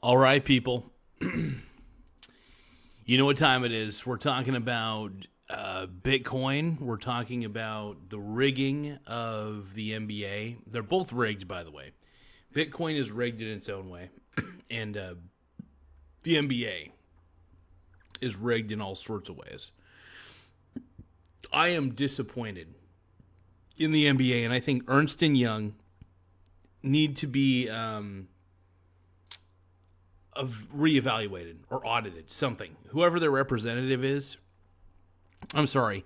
All right, people. You know what time it is. We're talking about Bitcoin. We're talking about the rigging of the NBA. They're both rigged, by the way. Bitcoin is rigged in its own way, and the NBA is rigged in all sorts of ways. I am disappointed in the NBA, and I think Ernst & Young need to be reevaluated or audited, something. Whoever their representative is, I'm sorry.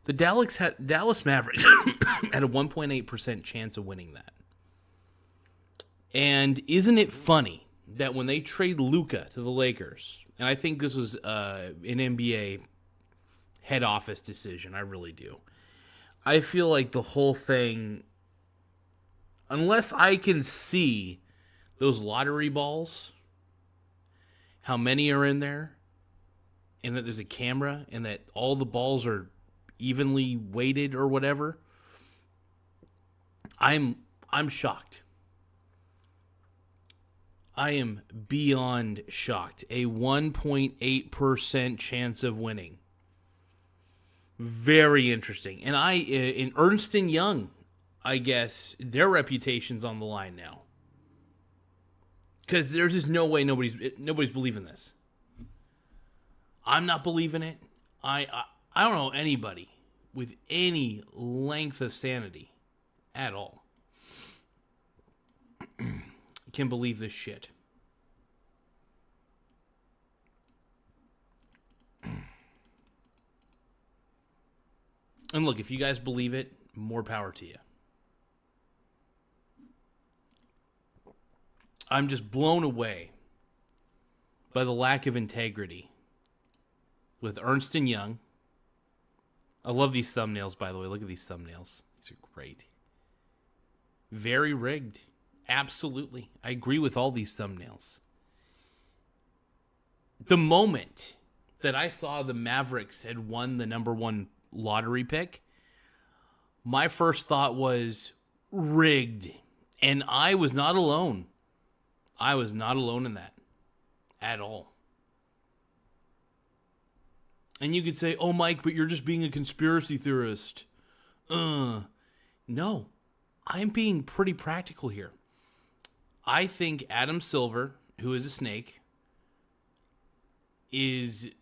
The Dallas Mavericks had a 1.8% chance of winning that. And isn't it funny that when they trade Luka to the Lakers, and I think this was an NBA head office decision, I really do. I feel like the whole thing, unless I can see those lottery balls, how many are in there, and that there's a camera, and that all the balls are evenly weighted or whatever, I'm shocked. I am beyond shocked. A 1.8% chance of winning. Very interesting. And in Ernst & Young, I guess, their reputation's on the line now. Because there's just no way nobody's believing this. I'm not believing it. I don't know anybody with any length of sanity at all can believe this shit. And look, if you guys believe it, more power to you. I'm just blown away by the lack of integrity with Ernst & Young. I love these thumbnails, by the way. Look at these thumbnails. These are great. Very rigged. Absolutely. I agree with all these thumbnails. The moment that I saw the Mavericks had won the number one lottery pick, my first thought was rigged. And I was not alone. I was not alone in that at all. And you could say, oh, Mike, but you're just being a conspiracy theorist. No, I'm being pretty practical here. I think Adam Silver, who is a snake, is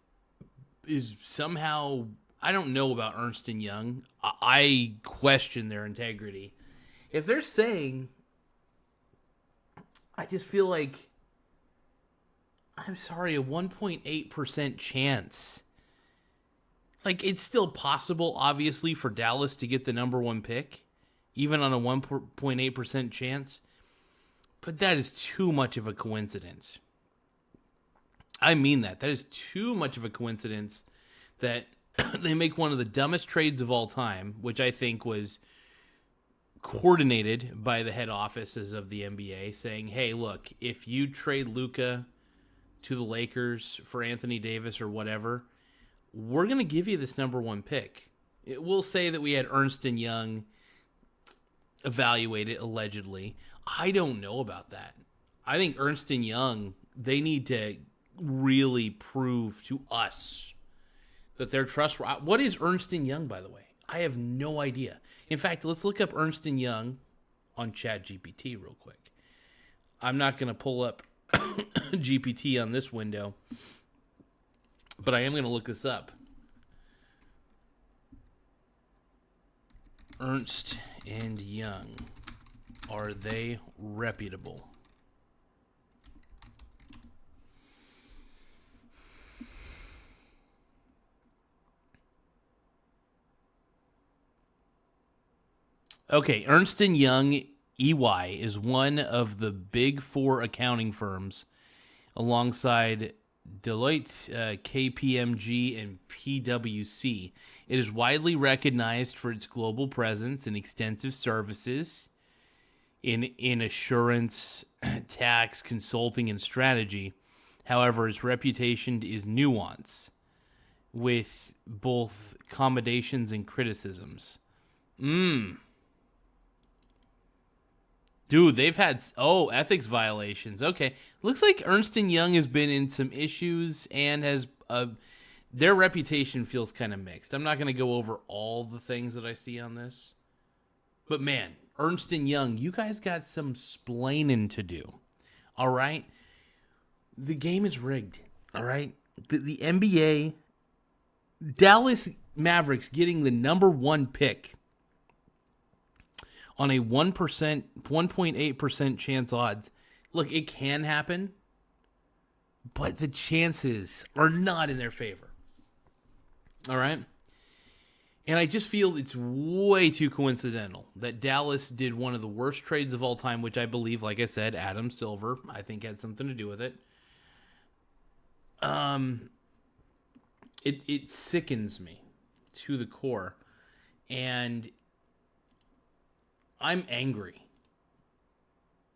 somehow, I don't know about Ernst & Young. I question their integrity. If they're saying, I just feel like, I'm sorry, a 1.8% chance. Like, it's still possible, obviously, for Dallas to get the number one pick, even on a 1.8% chance. But that is too much of a coincidence. I mean that. That is too much of a coincidence that they make one of the dumbest trades of all time, which I think was coordinated by the head offices of the NBA, saying, hey, look, if you trade Luka to the Lakers for Anthony Davis or whatever, we're going to give you this number one pick. We'll say that we had Ernst & Young evaluate it, allegedly. I don't know about that. I think Ernst & Young, they need to really prove to us that they're trustworthy. What is Ernst & Young, by the way? I have no idea. In fact, let's look up Ernst & Young on ChatGPT real quick. I'm not going to pull up GPT on this window, but I am going to look this up. Ernst & Young. Are they reputable? Okay, Ernst & Young EY is one of the big four accounting firms alongside Deloitte, KPMG, and PwC. It is widely recognized for its global presence and extensive services in assurance, tax, consulting, and strategy. However, its reputation is nuanced, with both accommodations and criticisms. Dude, they've had ethics violations. Okay, looks like Ernst and Young has been in some issues and has their reputation feels kind of mixed. I'm not going to go over all the things that I see on this, but man, Ernst and Young, you guys got some splaining to do. All right, the game is rigged. All right, the NBA, Dallas Mavericks getting the number 1 pick on a 1%, 1.8% chance odds. Look, it can happen, but the chances are not in their favor. All right? And I just feel it's way too coincidental that Dallas did one of the worst trades of all time, which I believe, like I said, Adam Silver, I think had something to do with it. It sickens me to the core. And I'm angry.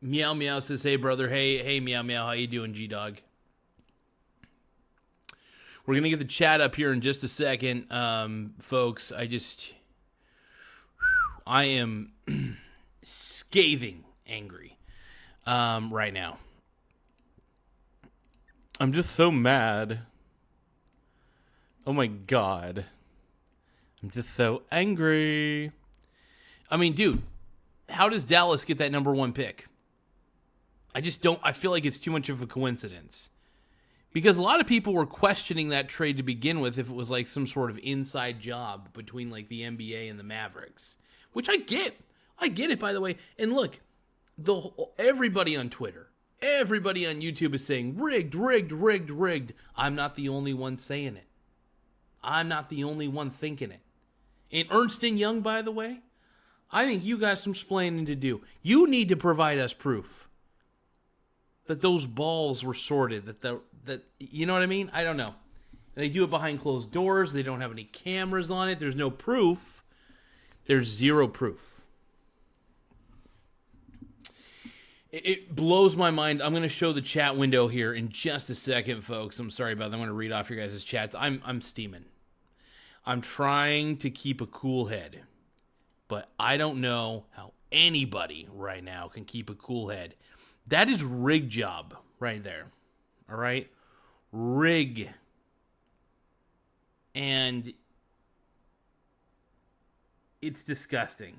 Meow Meow says, hey, brother. Hey, Meow Meow. How you doing, G-Dog? We're going to get the chat up here in just a second. Folks, I am scathing angry right now. I'm just so mad. Oh, my God. I'm just so angry. I mean, dude. How does Dallas get that number 1 pick? I feel like it's too much of a coincidence. Because a lot of people were questioning that trade to begin with if it was like some sort of inside job between like the NBA and the Mavericks. Which I get. I get it, by the way. And look, everybody on Twitter, everybody on YouTube is saying, rigged, rigged, rigged, rigged. I'm not the only one saying it. I'm not the only one thinking it. And Ernst & Young, by the way, I think you got some splaining to do. You need to provide us proof that those balls were sorted. That you know what I mean? I don't know. They do it behind closed doors. They don't have any cameras on it. There's no proof. There's zero proof. It blows my mind. I'm going to show the chat window here in just a second, folks. I'm sorry about that. I'm going to read off your guys' chats. I'm steaming. I'm trying to keep a cool head. But I don't know how anybody right now can keep a cool head. That is rig job right there. All right? Rig. And it's disgusting.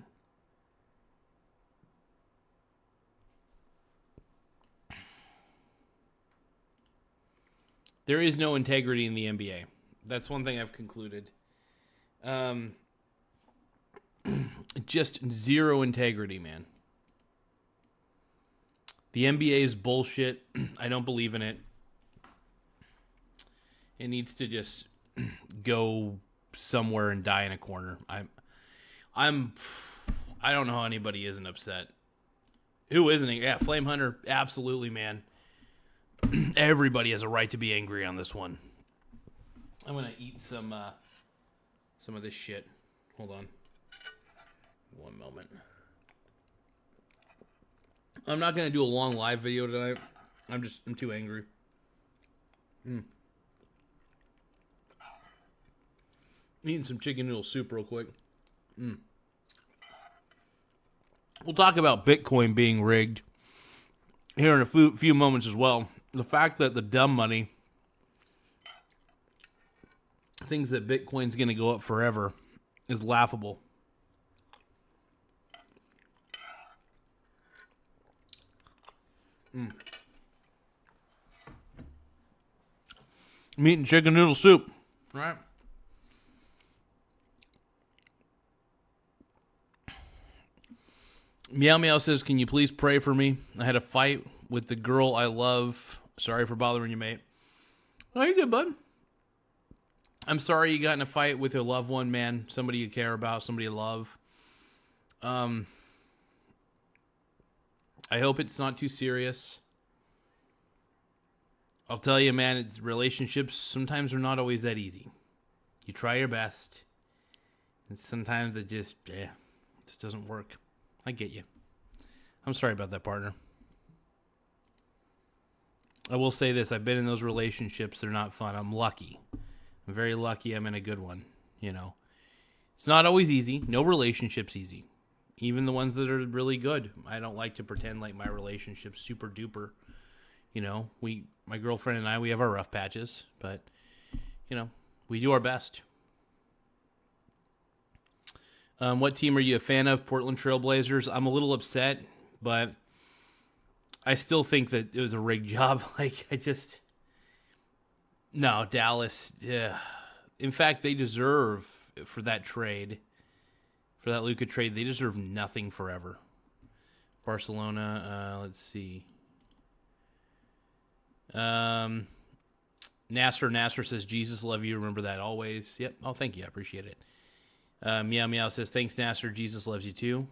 There is no integrity in the NBA. That's one thing I've concluded. Just zero integrity, man. The NBA is bullshit. I don't believe in it. It needs to just go somewhere and die in a corner. I don't know how anybody isn't upset. Who isn't? Yeah, Flame Hunter, absolutely, man. Everybody has a right to be angry on this one. I'm gonna eat some of this shit. Hold on. One moment. I'm not going to do a long live video tonight. I'm too angry. Eating some chicken noodle soup real quick. We'll talk about Bitcoin being rigged here in a few moments as well. The fact that the dumb money thinks that Bitcoin's going to go up forever is laughable. I'm eating chicken noodle soup. Right? Meow Meow says, can you please pray for me? I had a fight with the girl I love. Sorry for bothering you, mate. Oh, you're good, bud. I'm sorry you got in a fight with your loved one, man. Somebody you care about, somebody you love. I hope it's not too serious. I'll tell you, man, relationships sometimes are not always that easy. You try your best, and sometimes it just doesn't work. I get you. I'm sorry about that, partner. I will say this. I've been in those relationships. They're not fun. I'm lucky. I'm very lucky I'm in a good one, you know. It's not always easy. No relationship's easy. Even the ones that are really good. I don't like to pretend like my relationship's super duper. You know, my girlfriend and I, we have our rough patches, but, you know, we do our best. What team are you a fan of? Portland Trailblazers. I'm a little upset, but I still think that it was a rigged job. No, Dallas. Yeah. In fact, they deserve, for that trade, for that Luka trade, they deserve nothing forever. Barcelona, let's see. Nasser says, Jesus love you. Remember that always. Yep. Oh, thank you. I appreciate it. Meow Meow says, thanks, Nasser. Jesus loves you too.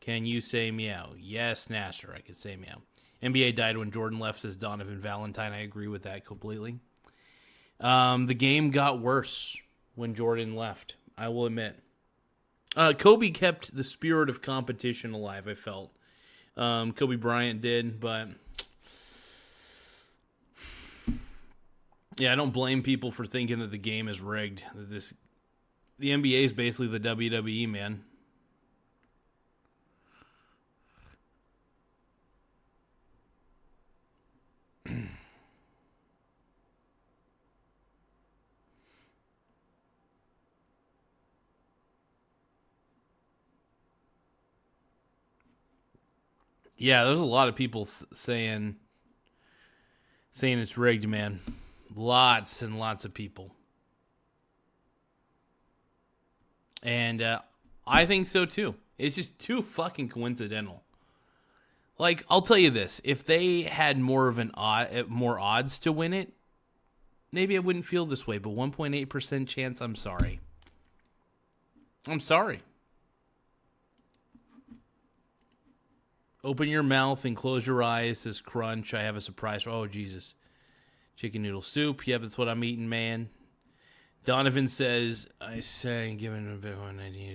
Can you say meow? Yes, Nasser. I could say meow. NBA died when Jordan left, says Donovan Valentine. I agree with that completely. The game got worse when Jordan left, I will admit. Kobe kept the spirit of competition alive, I felt. Kobe Bryant did, but yeah, I don't blame people for thinking that the game is rigged. The NBA is basically the WWE, man. Yeah, there's a lot of people saying it's rigged, man. Lots and lots of people. And I think so too. It's just too fucking coincidental. Like, I'll tell you this: if they had more odds to win it, maybe I wouldn't feel this way. But 1.8% chance. I'm sorry. Open your mouth and close your eyes, says Crunch. I have a surprise. Oh, Jesus. Chicken noodle soup. Yep, that's what I'm eating, man. Donovan says, I say, given a bit of an idea.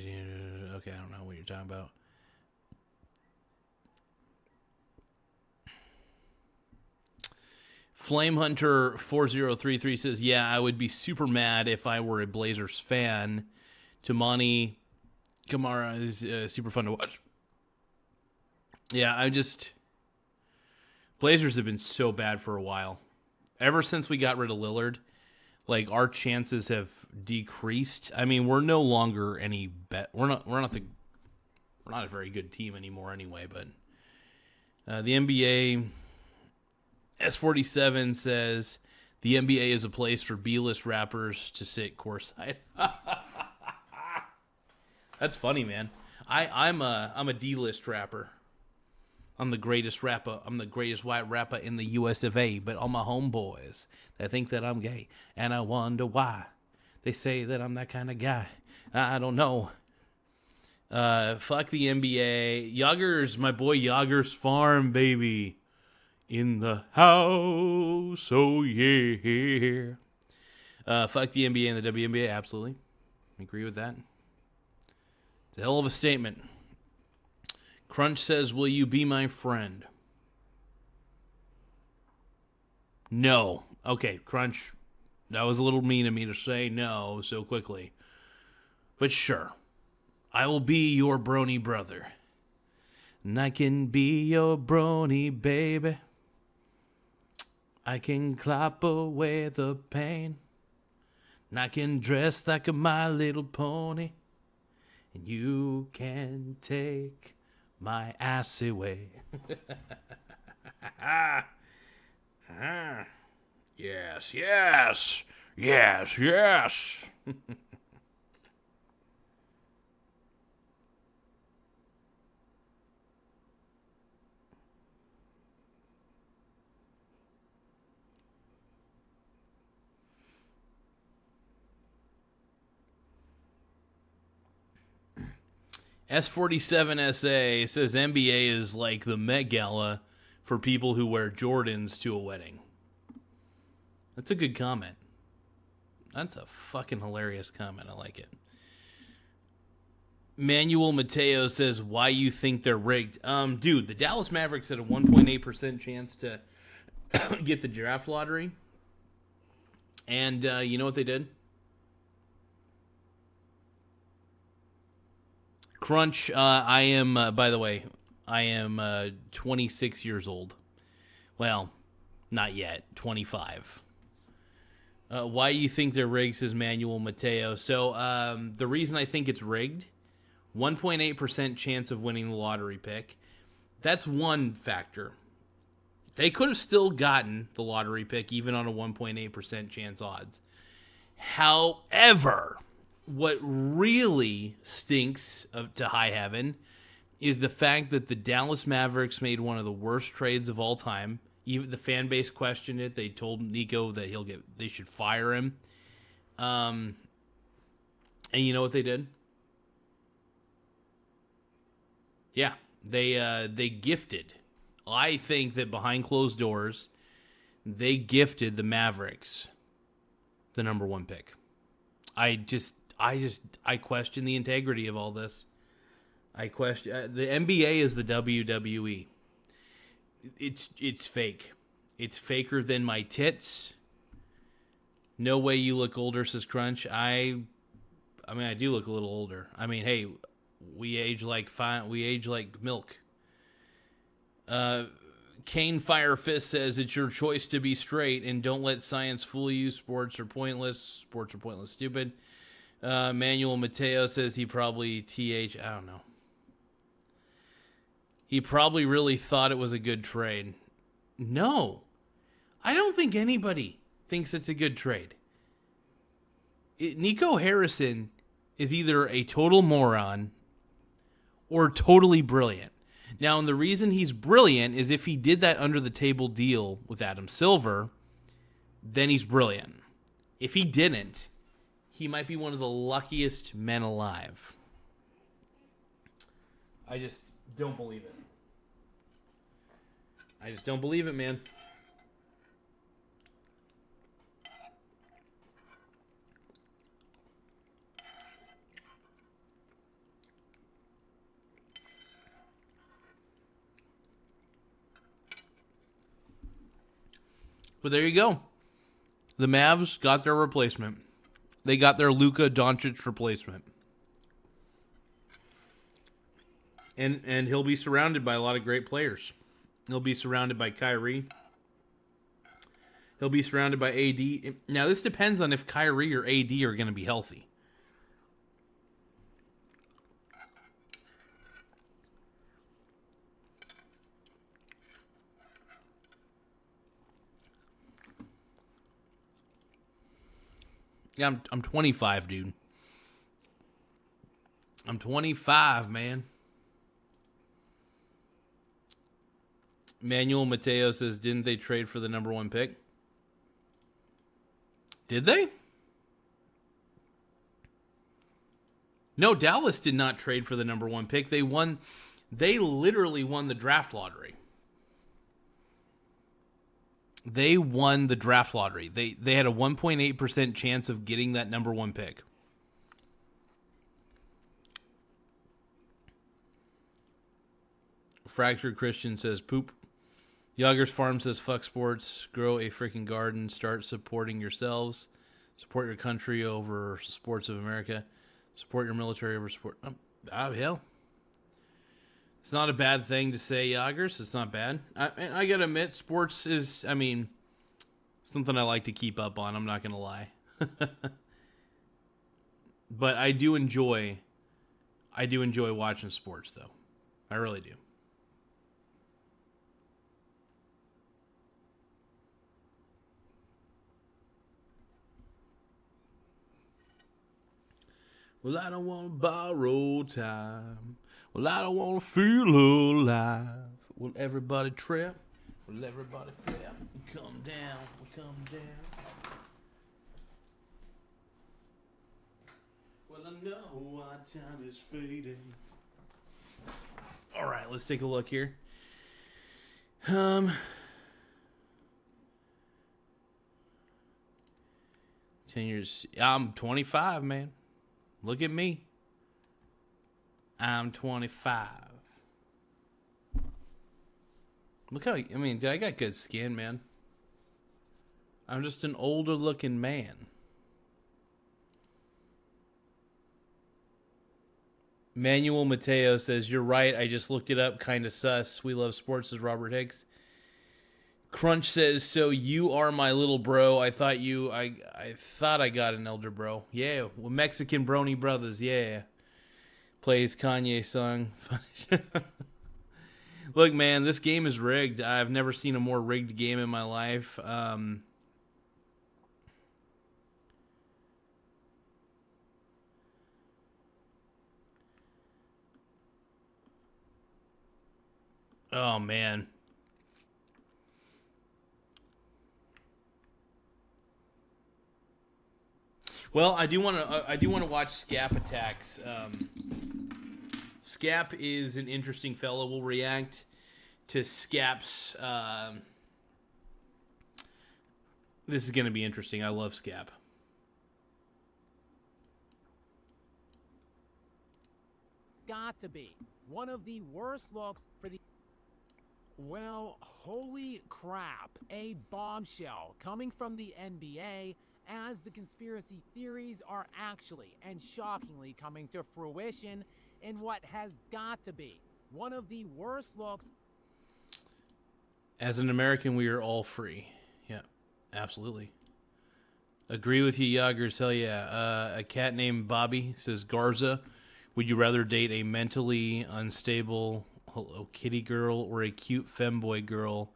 Okay, I don't know what you're talking about. Flame Hunter 4033 says, yeah, I would be super mad if I were a Blazers fan. Tamani Kamara is super fun to watch. Yeah, Blazers have been so bad for a while. Ever since we got rid of Lillard, like, our chances have decreased. I mean, we're no longer any bet. We're not a very good team anymore anyway, but the NBA S47 says the NBA is a place for B-list rappers to sit courtside. That's funny, man. I'm a D-list rapper. I'm the greatest rapper. I'm the greatest white rapper in the US of A. But all my homeboys, they think that I'm gay. And I wonder why. They say that I'm that kind of guy. I don't know. Fuck the NBA. Yager's, my boy Yager's Farm, baby. In the house, oh yeah. Fuck the NBA and the WNBA, absolutely. I agree with that. It's a hell of a statement. Crunch says, will you be my friend? No. Okay, Crunch, that was a little mean of me to say no so quickly. But sure, I will be your brony brother. And I can be your brony baby. I can clap away the pain. And I can dress like a My Little Pony. And you can take my ass away. Yes, yes, yes, yes. S47SA says NBA is like the Met Gala for people who wear Jordans to a wedding. That's a good comment. That's a fucking hilarious comment. I like it. Manuel Mateo says, why you think they're rigged? Dude, the Dallas Mavericks had a 1.8% chance to get the draft lottery. And you know what they did? Crunch, I am, by the way, I am 26 years old. Well, not yet, 25. Why you think they're rigged, says Manuel Mateo. So the reason I think it's rigged, 1.8% chance of winning the lottery pick. That's one factor. They could have still gotten the lottery pick even on a 1.8% chance odds. However, what really stinks to high heaven is the fact that the Dallas Mavericks made one of the worst trades of all time. Even the fan base questioned it. They told Nico that they should fire him. And you know what they did? Yeah, they gifted. I think that behind closed doors, they gifted the Mavericks the number 1 pick. I question the integrity of all this. I question the NBA is the WWE. It's fake. It's faker than my tits. No way you look older, says Crunch. I mean, I do look a little older. I mean, hey, we age like milk. Kane Firefist says it's your choice to be straight and don't let science fool you. Sports are pointless. Sports are pointless. Stupid. Manuel Mateo says he probably I don't know. He probably really thought it was a good trade. No. I don't think anybody thinks it's a good trade. Nico Harrison is either a total moron or totally brilliant. Now, and the reason he's brilliant is if he did that under the table deal with Adam Silver, then he's brilliant. If he didn't, he might be one of the luckiest men alive. I just don't believe it. I just don't believe it, man. But there you go. The Mavs got their replacement. They got their Luka Doncic replacement. And he'll be surrounded by a lot of great players. He'll be surrounded by Kyrie. He'll be surrounded by AD. Now, this depends on if Kyrie or AD are going to be healthy. Yeah, I'm 25, dude. I'm 25, man. Manuel Mateo says, didn't they trade for the number 1 pick? Did they? No, Dallas did not trade for the number 1 pick. They literally won the draft lottery. They won the draft lottery. They had a 1.8% chance of getting that number 1 pick. Fractured Christian says, poop. Yoggers Farm says, fuck sports. Grow a freaking garden. Start supporting yourselves. Support your country over sports of America. Support your military over sport. Hell. It's not a bad thing to say, Yoggers. It's not bad. I gotta admit, sports is, something I like to keep up on. I'm not gonna lie. But I do enjoy watching sports, though. I really do. Well, I don't want to borrow time. Well, I don't want to feel alive. Will everybody trip? Will everybody flip? We come down. We come down. Well, I know our time is fading. All right, let's take a look here. 10 years. I'm 25, man. Look at me. I'm 25. Look how, I got good skin, man. I'm just an older looking man. Manuel Mateo says, you're right. I just looked it up. Kind of sus. We love sports, says Robert Hicks. Crunch says, so you are my little bro. I thought I got an elder bro. Yeah. Well, Mexican Brony Brothers. Yeah. Plays Kanye song. Look, man, this game is rigged. I've never seen a more rigged game in my life. Oh, man. Well, I do want to watch Scap Attacks. Scap is an interesting fellow. We'll react to Scap's. This is going to be interesting. I love Scap. Got to be one of the worst looks for the. Well, holy crap. A bombshell coming from the NBA as the conspiracy theories are actually and shockingly coming to fruition in what has got to be one of the worst looks. As an American, we are all free. Yeah, absolutely. Agree with you, Yoggers. Hell yeah. A cat named Bobby says, Garza, would you rather date a mentally unstable Hello Kitty girl or a cute femboy girl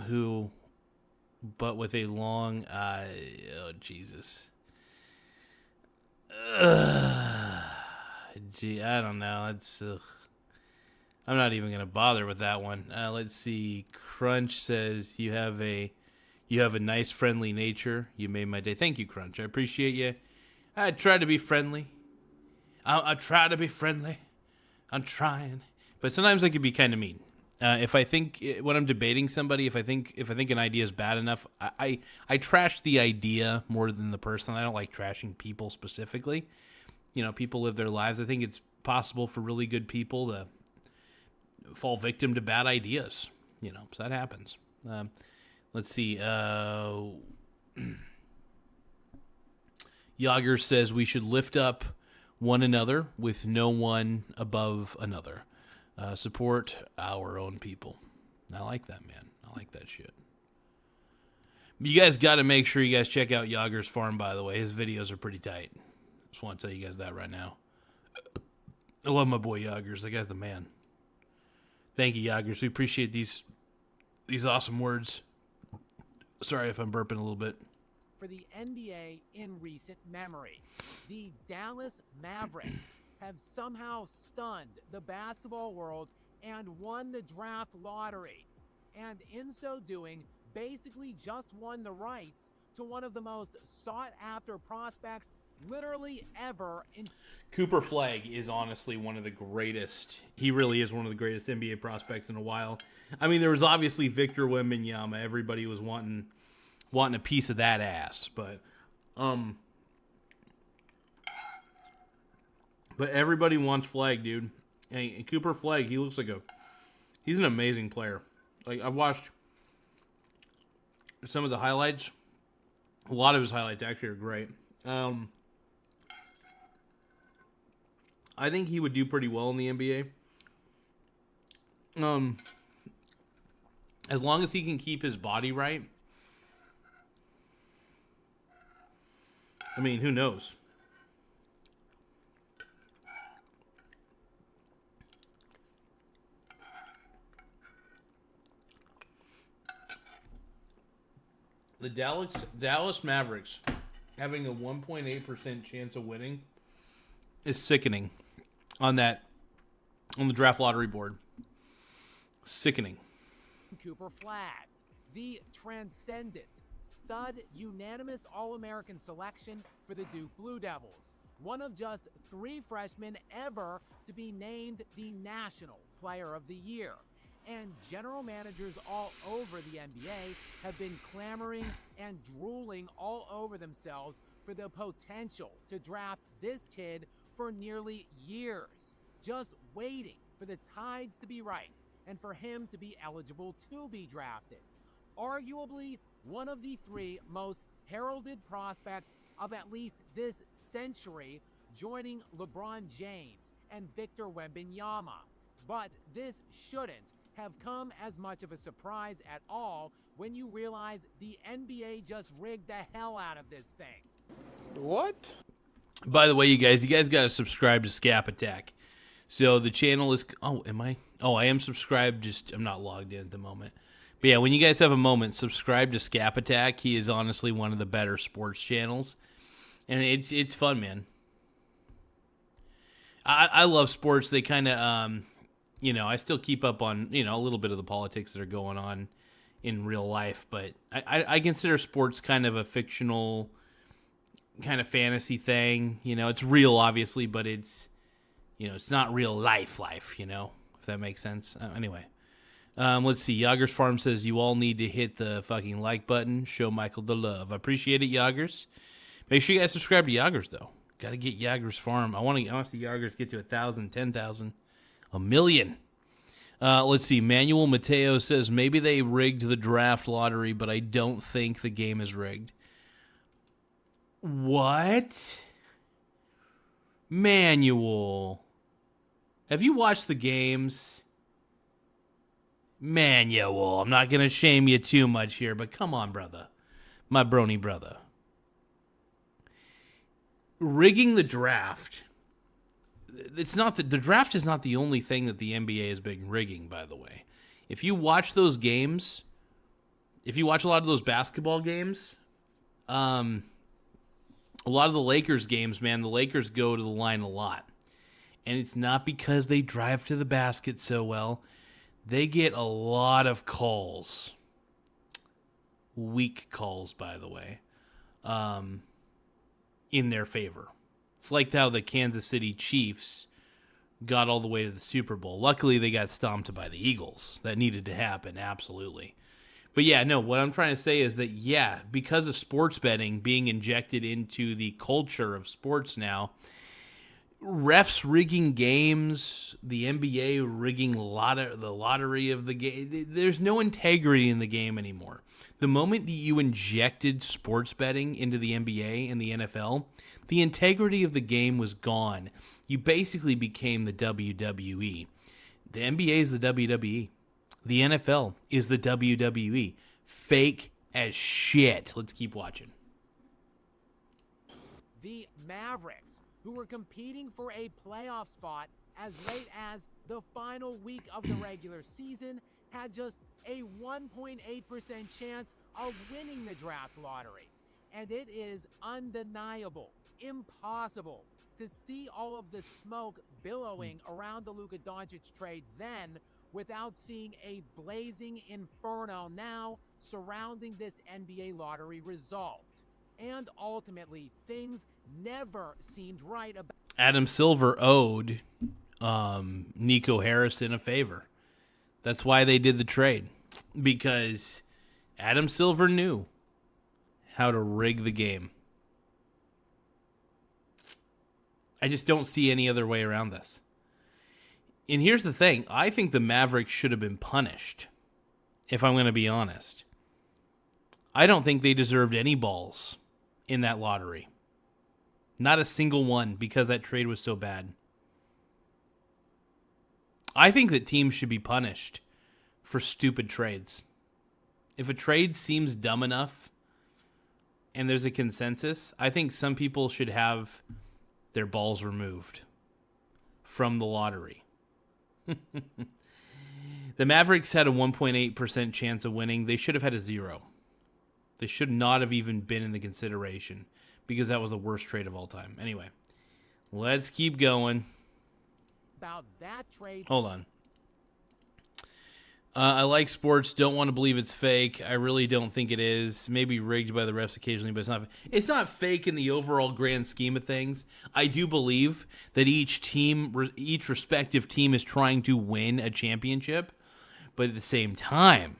who, but with a long, oh, Jesus. Gee, I don't know. It's, I'm not even going to bother with that one. Let's see. Crunch says, you have a nice, friendly nature. You made my day. Thank you, Crunch. I appreciate you. I try to be friendly. I try to be friendly. I'm trying. But sometimes I can be kind of mean. If I think when I'm debating somebody, if I think an idea is bad enough, I trash the idea more than the person. I don't like trashing people specifically. You know, people live their lives. I think it's possible for really good people to fall victim to bad ideas. You know, so that happens. Let's see. Yager says we should lift up one another with no one above another. Support our own people. I like that, man. I like that shit. You guys got to make sure you guys check out Yager's farm, by the way. His videos are pretty tight. Just want to tell you guys that right now. I love my boy Yagers. That guy's the man. Thank you, Yagers. We appreciate these awesome words. Sorry if I'm burping a little bit. For the NBA in recent memory, the Dallas Mavericks have somehow stunned the basketball world and won the draft lottery. And in so doing, basically just won the rights to one of the most sought-after prospects literally ever. Cooper Flagg is honestly one of the greatest. He really is one of the greatest NBA prospects in a while. I mean, there was obviously Victor Wembanyama. Everybody was wanting a piece of that ass, but everybody wants Flagg, dude. And Cooper Flagg, he looks like he's an amazing player. Like, I've watched some of the highlights. A lot of his highlights actually are great. I think he would do pretty well in the NBA. As long as he can keep his body right. I mean, who knows? The Dallas Mavericks having a 1.8% chance of winning is sickening on the draft lottery board. Sickening. Cooper Flagg, the transcendent stud unanimous All-American selection for the Duke Blue Devils. One of just 3 freshmen ever to be named the National Player of the Year. And general managers all over the NBA have been clamoring and drooling all over themselves for the potential to draft this kid for nearly years, just waiting for the tides to be right and for him to be eligible to be drafted. Arguably one of the 3 most heralded prospects of at least this century, joining LeBron James and Victor Wembanyama. But this shouldn't have come as much of a surprise at all when you realize the NBA just rigged the hell out of this thing. What? By the way, you guys got to subscribe to Scap Attack. So the channel is... Oh, am I? Oh, I am subscribed. Just I'm not logged in at the moment. But yeah, when you guys have a moment, subscribe to Scap Attack. He is honestly one of the better sports channels. And it's fun, man. I love sports. They kind of, I still keep up on, a little bit of the politics that are going on in real life. But I consider sports kind of a fictional kind of fantasy thing. It's real, obviously, but it's, it's not real life, if that makes sense. Anyway, let's see. Yoggers Farm says, you all need to hit the fucking like button. Show Michael the love. I appreciate it, Yoggers. Make sure you guys subscribe to Yoggers, though. Got to get Yoggers Farm. I want to see Yoggers get to 1,000, 10,000, 1,000,000. Let's see. Manuel Mateo says, maybe they rigged the draft lottery, but I don't think the game is rigged. What? Manuel. Have you watched the games? Manuel. I'm not going to shame you too much here, but come on, brother. My brony brother. Rigging the draft. It's not the draft is not the only thing that the NBA has been rigging, by the way. If you watch those games, if you watch a lot of those basketball games, a lot of the Lakers games, man, the Lakers go to the line a lot. And it's not because they drive to the basket so well. They get a lot of calls. Weak calls, by the way. In their favor. It's like how the Kansas City Chiefs got all the way to the Super Bowl. Luckily, they got stomped by the Eagles. That needed to happen, absolutely. But yeah, no, what I'm trying to say is that, yeah, because of sports betting being injected into the culture of sports now, refs rigging games, the NBA rigging the lottery of the game, there's no integrity in the game anymore. The moment that you injected sports betting into the NBA and the NFL, the integrity of the game was gone. You basically became the WWE. The NBA is the WWE. The NFL is the WWE. Fake as shit. Let's keep watching. The Mavericks, who were competing for a playoff spot as late as the final week of the regular season, had just a 1.8% chance of winning the draft lottery. And it is undeniable, impossible to see all of the smoke billowing around the Luka Doncic trade then without seeing a blazing inferno now surrounding this NBA lottery result. And ultimately, things never seemed right about... Adam Silver owed Nico Harrison a favor. That's why they did the trade. Because Adam Silver knew how to rig the game. I just don't see any other way around this. And here's the thing. I think the Mavericks should have been punished, if I'm going to be honest. I don't think they deserved any balls in that lottery. Not a single one, because that trade was so bad. I think that teams should be punished for stupid trades. If a trade seems dumb enough and there's a consensus, I think some people should have their balls removed from the lottery. The Mavericks had a 1.8% chance of winning. They should have had a 0. They should not have even been in the consideration because that was the worst trade of all time. Anyway, let's keep going. About that trade. Hold on. I like sports. Don't want to believe it's fake. I really don't think it is. Maybe rigged by the refs occasionally, but it's not. It's not fake in the overall grand scheme of things. I do believe that each respective team is trying to win a championship, but at the same time,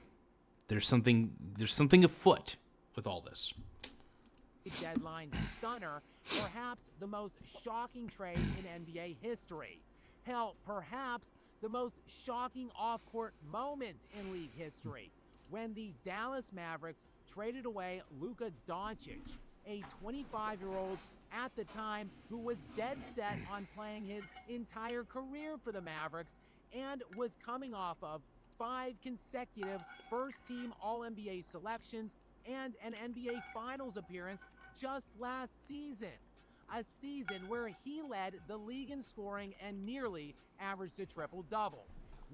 there's something afoot with all this. Deadline stunner, perhaps the most shocking trade in NBA history. Hell, perhaps the most shocking off-court moment in league history, when the Dallas Mavericks traded away Luka Doncic, a 25-year-old at the time who was dead set on playing his entire career for the Mavericks and was coming off of 5 consecutive first-team All-NBA selections and an NBA Finals appearance just last season. A season where he led the league in scoring and nearly averaged a triple-double.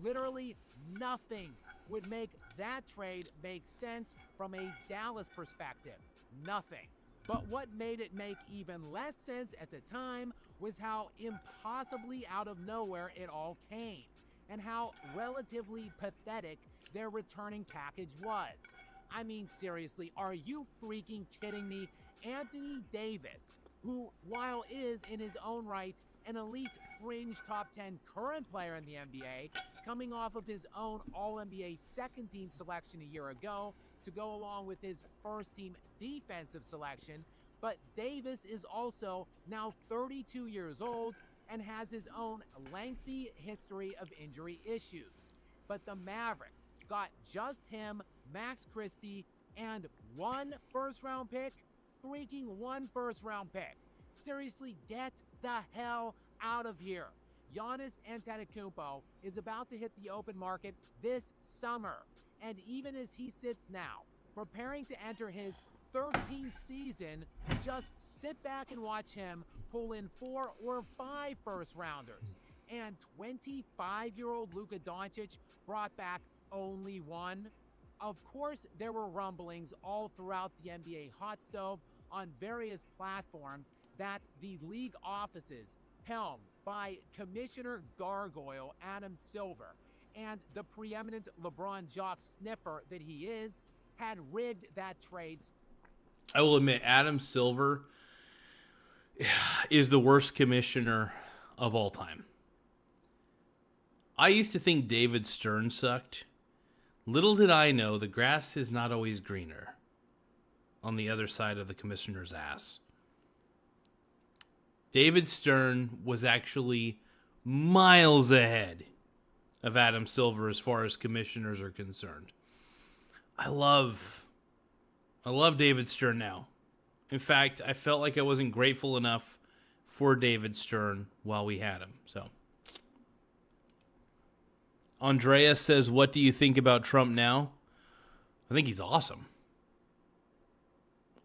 Literally nothing would make that trade make sense from a Dallas perspective. Nothing. But what made it make even less sense at the time was how impossibly out of nowhere it all came, and how relatively pathetic their returning package was. I mean, seriously, are you freaking kidding me? Anthony Davis, who, while is in his own right an elite fringe top 10 current player in the NBA, coming off of his own All-NBA second-team selection a year ago to go along with his first-team defensive selection, but Davis is also now 32 years old and has his own lengthy history of injury issues. But the Mavericks got just him, Max Christie, and 1 first-round pick? Freaking 1 first-round pick. Seriously, get the hell out of here. Giannis Antetokounmpo is about to hit the open market this summer, and even as he sits now, preparing to enter his 13th season, just sit back and watch him pull in 4 or 5 first-rounders. And 25-year-old Luka Doncic brought back only 1. Of course, there were rumblings all throughout the NBA hot stove on various platforms that the league offices, helmed by Commissioner Gargoyle Adam Silver, and the preeminent LeBron jock sniffer that he is, had rigged that trade. I will admit, Adam Silver is the worst commissioner of all time. I used to think David Stern sucked. Little did I know the grass is not always greener on the other side of the commissioner's ass. David Stern was actually miles ahead of Adam Silver as far as commissioners are concerned. I love David Stern now. In fact, I felt like I wasn't grateful enough for David Stern while we had him. So, Andrea says, what do you think about Trump now? I think he's awesome.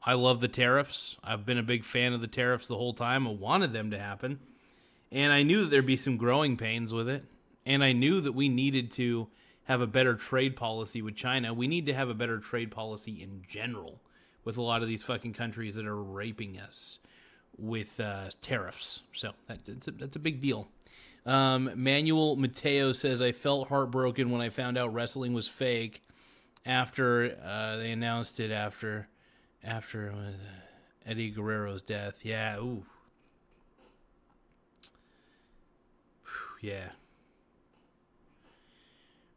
I love the tariffs. I've been a big fan of the tariffs the whole time. I wanted them to happen. And I knew that there'd be some growing pains with it. And I knew that we needed to have a better trade policy with China. We need to have a better trade policy in general with a lot of these fucking countries that are raping us with tariffs. So that's a big deal. Manuel Mateo says, I felt heartbroken when I found out wrestling was fake after they announced it after Eddie Guerrero's death. Yeah, ooh. Yeah.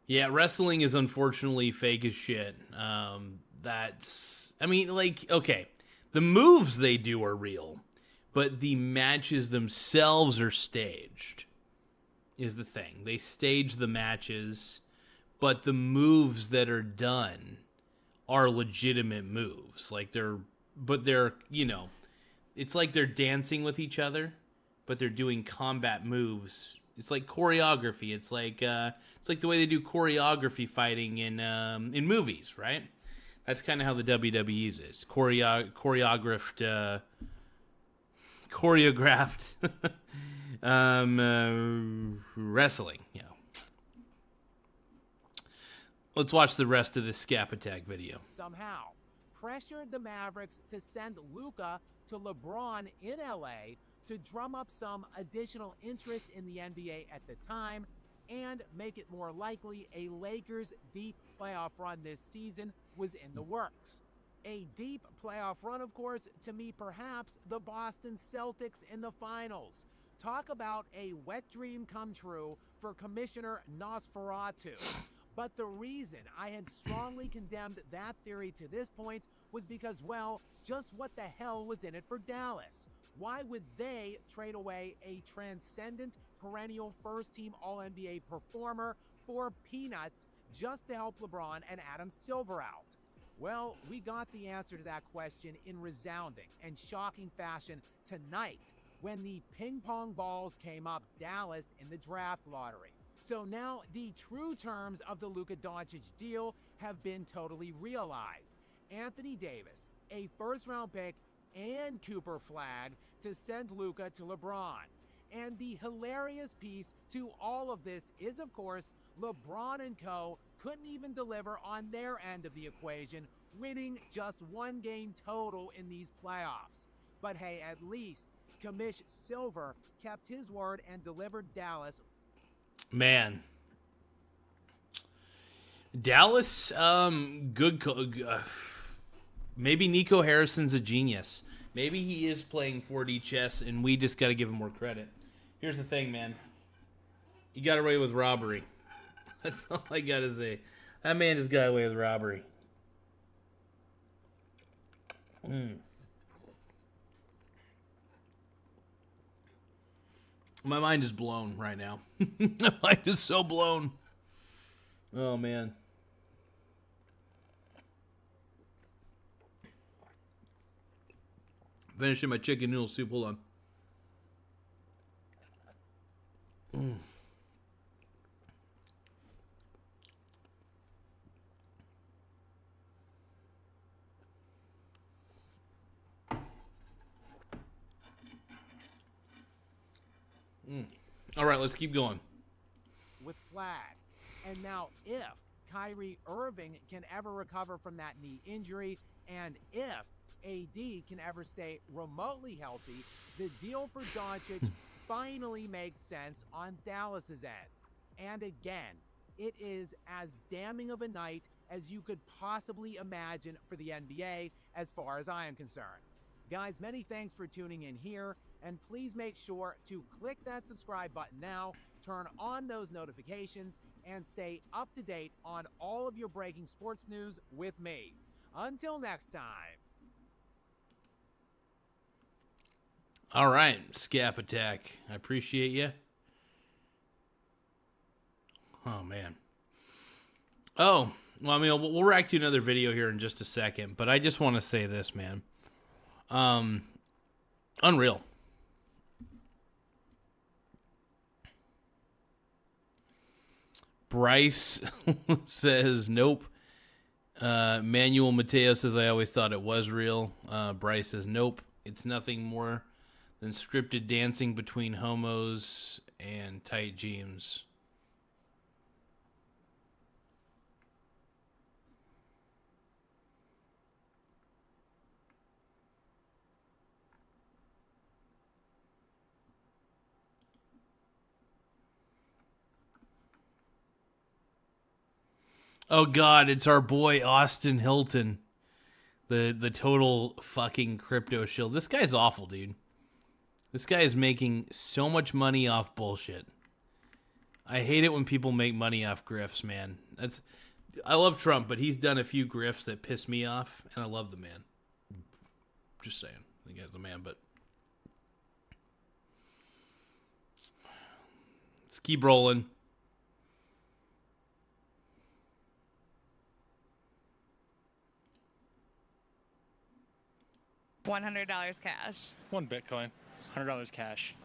Yeah, wrestling is unfortunately fake as shit. Okay, the moves they do are real, but the matches themselves are staged, is the thing. They stage the matches, but the moves that are done are legitimate moves. It's like they're dancing with each other, but they're doing combat moves. It's like choreography. It's like the way they do choreography fighting in movies, right? That's kind of how the WWE's is. Choreographed wrestling, yeah. Let's watch the rest of this Scap Attack video. Somehow pressured the Mavericks to send Luka to LeBron in LA to drum up some additional interest in the NBA at the time and make it more likely a Lakers deep playoff run this season was in the works. A deep playoff run, of course, to me perhaps the Boston Celtics in the finals. Talk about a wet dream come true for Commissioner Nosferatu. But the reason I had strongly condemned that theory to this point was because, well, just what the hell was in it for Dallas? Why would they trade away a transcendent perennial first-team All-NBA performer for peanuts just to help LeBron and Adam Silver out? Well, we got the answer to that question in resounding and shocking fashion tonight when the ping pong balls came up Dallas in the draft lottery. So now the true terms of the Luka Doncic deal have been totally realized. Anthony Davis, a first-round pick, and Cooper Flag to send Luka to LeBron. And the hilarious piece to all of this is, of course, LeBron and co. couldn't even deliver on their end of the equation, winning just one game total in these playoffs. But hey, at least Commish Silver kept his word and delivered Dallas. Man. Dallas, maybe Nico Harrison's a genius. Maybe he is playing 4D chess, and we just got to give him more credit. Here's the thing, man. You got away with robbery. That's all I got to say. That man just got away with robbery. My mind is blown right now. My mind is so blown. Oh, man. Finishing my chicken noodle soup. Hold on. All right, let's keep going. With Flag. And now if Kyrie Irving can ever recover from that knee injury, and if AD can ever stay remotely healthy, the deal for Doncic finally makes sense on Dallas's end. And again, it is as damning of a night as you could possibly imagine for the NBA as far as I am concerned. Guys, many thanks for tuning in here, and please make sure to click that subscribe button now, turn on those notifications, and stay up to date on all of your breaking sports news with me. Until next time. All right, Scap Attack. I appreciate you. Oh, man. Oh, well, I mean, we'll react to another video here in just a second, but I just want to say this, man. Unreal. Bryce says, nope. Manuel Mateo says, I always thought it was real. Bryce says, nope. It's nothing more than scripted dancing between homos and tight jeans. Oh, God, it's our boy Austin Hilton. The total fucking crypto shill. This guy's awful, dude. This guy is making so much money off bullshit. I hate it when people make money off grifts, man. I love Trump, but he's done a few grifts that piss me off, and I love the man. Just saying. The guy's the man, but... Let's keep rolling. $100 cash. One Bitcoin. $100 cash.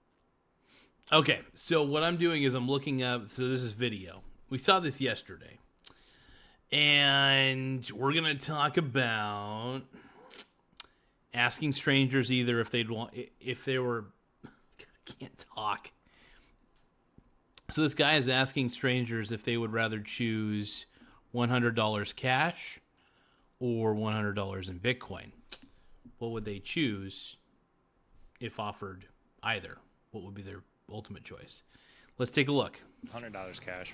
Okay, so what I'm doing is I'm looking up. So this is video. We saw this yesterday, and we're gonna talk about asking strangers either if they were. I can't talk. So this guy is asking strangers if they would rather choose $100 cash or $100 in Bitcoin. What would they choose if offered either? What would be their ultimate choice? Let's take a look. $100 cash.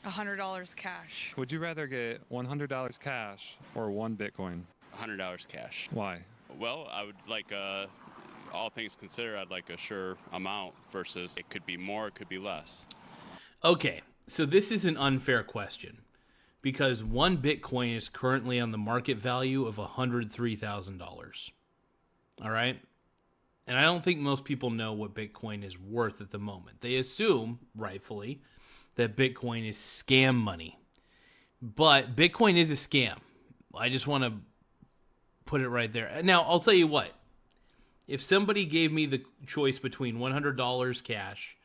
$100 cash. Would you rather get $100 cash or one Bitcoin? $100 cash. Why? Well, I would like, all things considered, I'd like a sure amount versus it could be more, it could be less. Okay, so this is an unfair question because one Bitcoin is currently on the market value of $103,000. All right? And I don't think most people know what Bitcoin is worth at the moment. They assume, rightfully, that Bitcoin is scam money. But Bitcoin is a scam. I just want to put it right there. Now, I'll tell you what. If somebody gave me the choice between $100 cash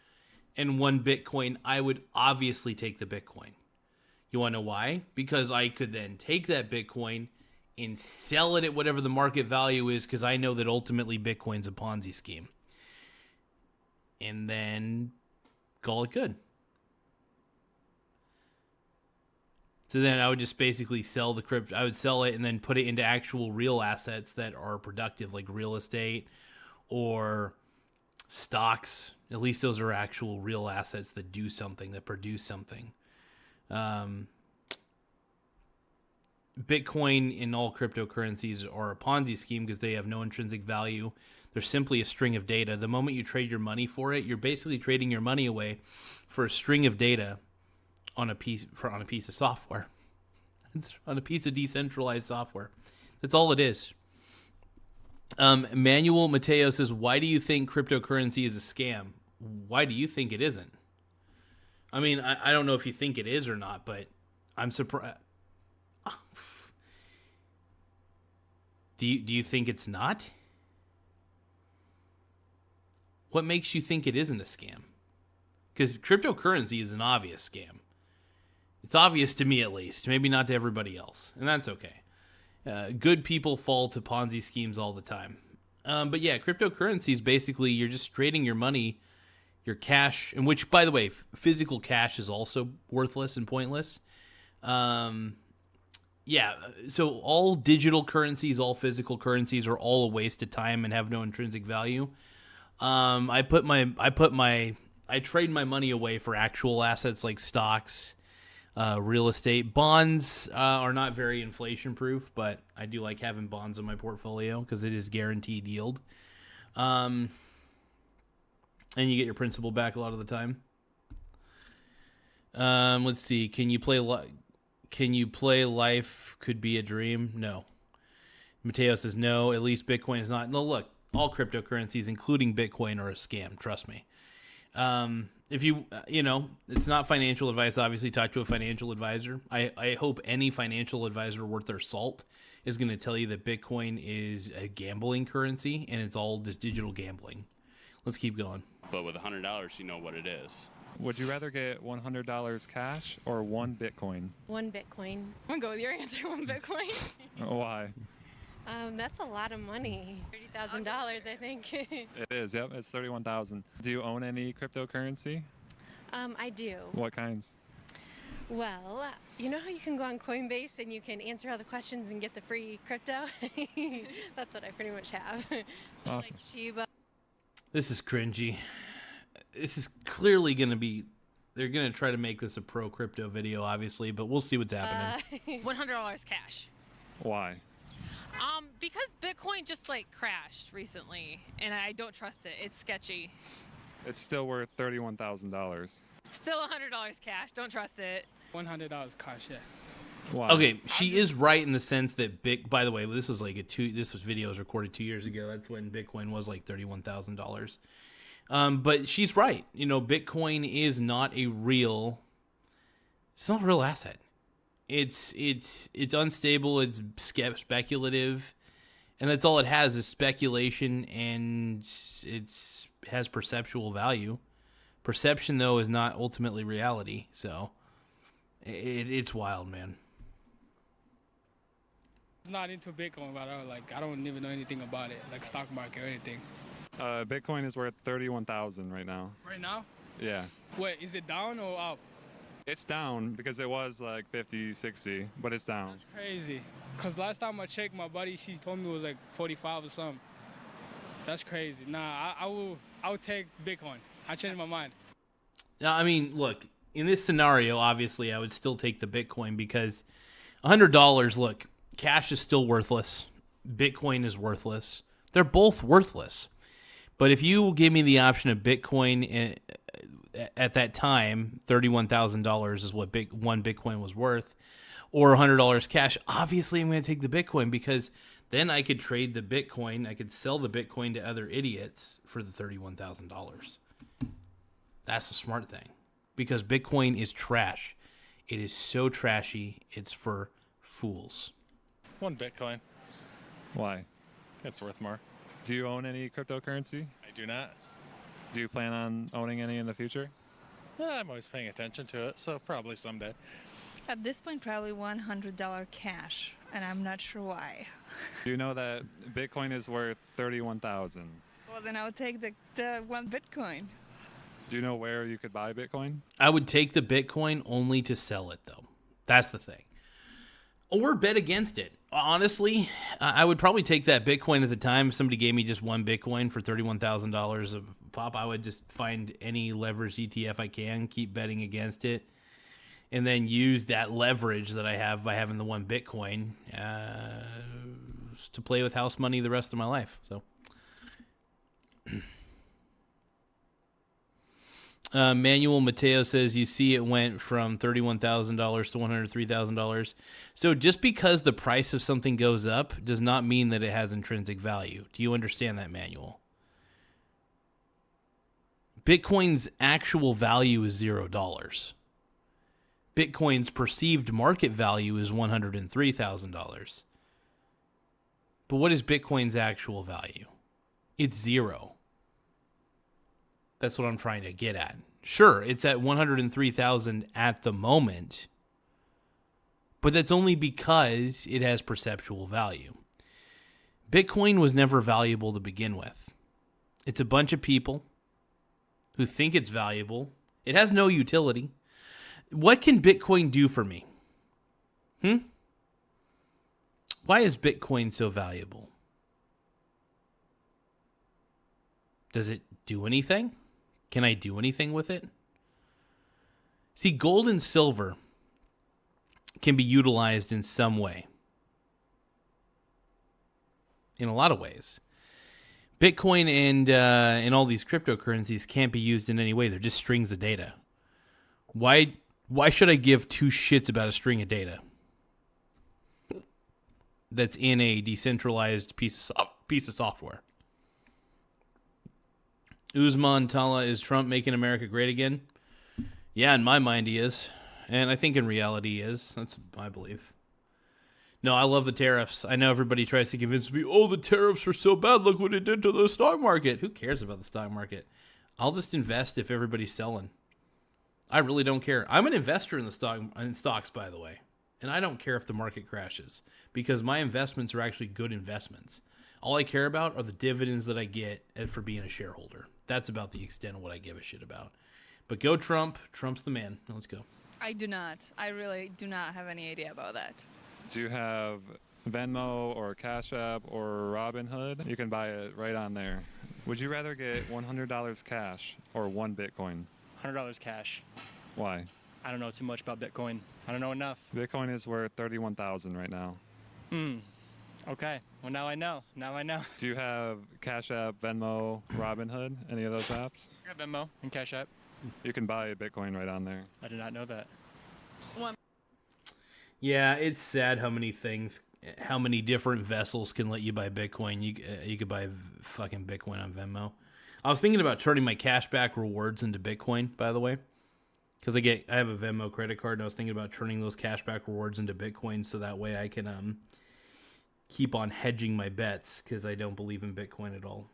and 1 Bitcoin, I would obviously take the Bitcoin. You want to know why? Because I could then take that Bitcoin and sell it at whatever the market value is, because I know that ultimately Bitcoin's a Ponzi scheme. And then call it good. So then I would just basically sell the crypto. I would sell it and then put it into actual real assets that are productive, like real estate or stocks. At least those are actual real assets that do something, that produce something. Bitcoin and all cryptocurrencies are a Ponzi scheme because they have no intrinsic value. They're simply a string of data. The moment you trade your money for it, you're basically trading your money away for a string of data on a piece of software. It's on a piece of decentralized software. That's all it is. Manuel Mateo says, why do you think cryptocurrency is a scam? Why do you think it isn't? I mean, I don't know if you think it is or not, but I'm surprised. Do you think it's not? What makes you think it isn't a scam? Because cryptocurrency is an obvious scam. It's obvious to me, at least. Maybe not to everybody else. And that's okay. Good people fall to Ponzi schemes all the time. But yeah, cryptocurrency is basically you're just trading your money, your cash, and which, by the way, physical cash is also worthless and pointless. Yeah, so all digital currencies, all physical currencies are all a waste of time and have no intrinsic value. I trade my money away for actual assets like stocks, real estate. Bonds are not very inflation proof, but I do like having bonds in my portfolio because it is guaranteed yield. And you get your principal back a lot of the time. Let's see. Can you play life could be a dream? No. Mateo says no, at least Bitcoin is not. No, look, all cryptocurrencies, including Bitcoin, are a scam. Trust me. If you it's not financial advice. Obviously, talk to a financial advisor. I hope any financial advisor worth their salt is going to tell you that Bitcoin is a gambling currency and it's all just digital gambling. Let's keep going. But with $100, you know what it is. Would you rather get $100 cash or 1 Bitcoin? 1 Bitcoin. I'm gonna go with your answer, 1 Bitcoin. Why? That's a lot of money. $30,000, I think. It is, yep, it's $31,000. Do you own any cryptocurrency? I do. What kinds? Well, you know how you can go on Coinbase and you can answer all the questions and get the free crypto? That's what I pretty much have. So Awesome. like Shiba. This is cringy. This is clearly going to be... They're going to try to make this a pro crypto video, obviously, but we'll see what's happening. $100 cash. Why? Because Bitcoin just like crashed recently, and I don't trust it. It's sketchy. It's still worth $31,000. Still $100 cash. Don't trust it. $100 cash, yeah. Why? Okay, she is right in the sense that by the way, this was video was recorded 2 years ago. That's when Bitcoin was like $31,000. But she's right. You know, Bitcoin is not a real asset. It's unstable. It's speculative, and that's all it has is speculation, and it has perceptual value. Perception, though, is not ultimately reality. So it's wild, man. I'm not into Bitcoin, but I don't even know anything about it, like stock market or anything. Bitcoin is worth $31,000 right now. Right now? Yeah. Wait, is it down or up? It's down because it was like 50, 60, but it's down. That's crazy. Because last time I checked, my buddy, she told me it was like 45 or something. That's crazy. Nah, I will take Bitcoin. I changed my mind. Now, I mean, look, in this scenario, obviously, I would still take the Bitcoin because $100, look, cash is still worthless. Bitcoin is worthless. They're both worthless. But if you give me the option of Bitcoin at that time, $31,000 is what one Bitcoin was worth, or $100 cash, obviously I'm going to take the Bitcoin because then I could trade the Bitcoin. I could sell the Bitcoin to other idiots for the $31,000. That's the smart thing because Bitcoin is trash. It is so trashy. It's for fools. 1 Bitcoin. Why? It's worth more. Do you own any cryptocurrency? I do not. Do you plan on owning any in the future? I'm always paying attention to it, so probably someday. At this point, probably $100 cash, and I'm not sure why. Do you know that Bitcoin is worth 31,000? Well, then I would take the one Bitcoin. Do you know where you could buy Bitcoin? I would take the Bitcoin only to sell it, though. That's the thing. Or bet against it. Honestly, I would probably take that Bitcoin at the time. If somebody gave me just one Bitcoin for $31,000 a pop, I would just find any leveraged ETF I can, keep betting against it, and then use that leverage that I have by having the one Bitcoin to play with house money the rest of my life. So, Manuel Mateo says, you see it went from $31,000 to $103,000. So just because the price of something goes up does not mean that it has intrinsic value. Do you understand that, Manuel? Bitcoin's actual value is $0. Bitcoin's perceived market value is $103,000. But what is Bitcoin's actual value? It's 0. That's what I'm trying to get at. Sure, it's at 103,000 at the moment, but that's only because it has perceptual value. Bitcoin was never valuable to begin with. It's a bunch of people who think it's valuable. It has no utility. What can Bitcoin do for me? Why is Bitcoin so valuable? Does it do anything? Can I do anything with it? See, gold and silver can be utilized in some way. In a lot of ways. Bitcoin and all these cryptocurrencies can't be used in any way. They're just strings of data. Why should I give two shits about a string of data that's in a decentralized piece of software? Usman Tala, is Trump making America great again? Yeah, in my mind he is. And I think in reality he is. That's my belief. No, I love the tariffs. I know everybody tries to convince me, oh, the tariffs are so bad. Look what it did to the stock market. Who cares about the stock market? I'll just invest if everybody's selling. I really don't care. I'm an investor in stocks, by the way. And I don't care if the market crashes because my investments are actually good investments. All I care about are the dividends that I get for being a shareholder. That's about the extent of what I give a shit about. But go Trump. Trump's the man. Let's go. I do not. I really do not have any idea about that. Do you have Venmo or Cash App or Robinhood? You can buy it right on there. Would you rather get $100 cash or one Bitcoin? $100 cash. Why? I don't know too much about Bitcoin. I don't know enough. Bitcoin is worth 31,000 right now. Okay. Well, now I know. Do you have Cash App, Venmo, Robinhood, any of those apps? I got Venmo and Cash App. You can buy a Bitcoin right on there. I did not know that. Yeah, it's sad how many different vessels can let you buy Bitcoin. You could buy fucking Bitcoin on Venmo. I was thinking about turning my cashback rewards into Bitcoin, by the way, because I have a Venmo credit card, and I was thinking about turning those cashback rewards into Bitcoin so that way I can keep on hedging my bets because I don't believe in Bitcoin at all.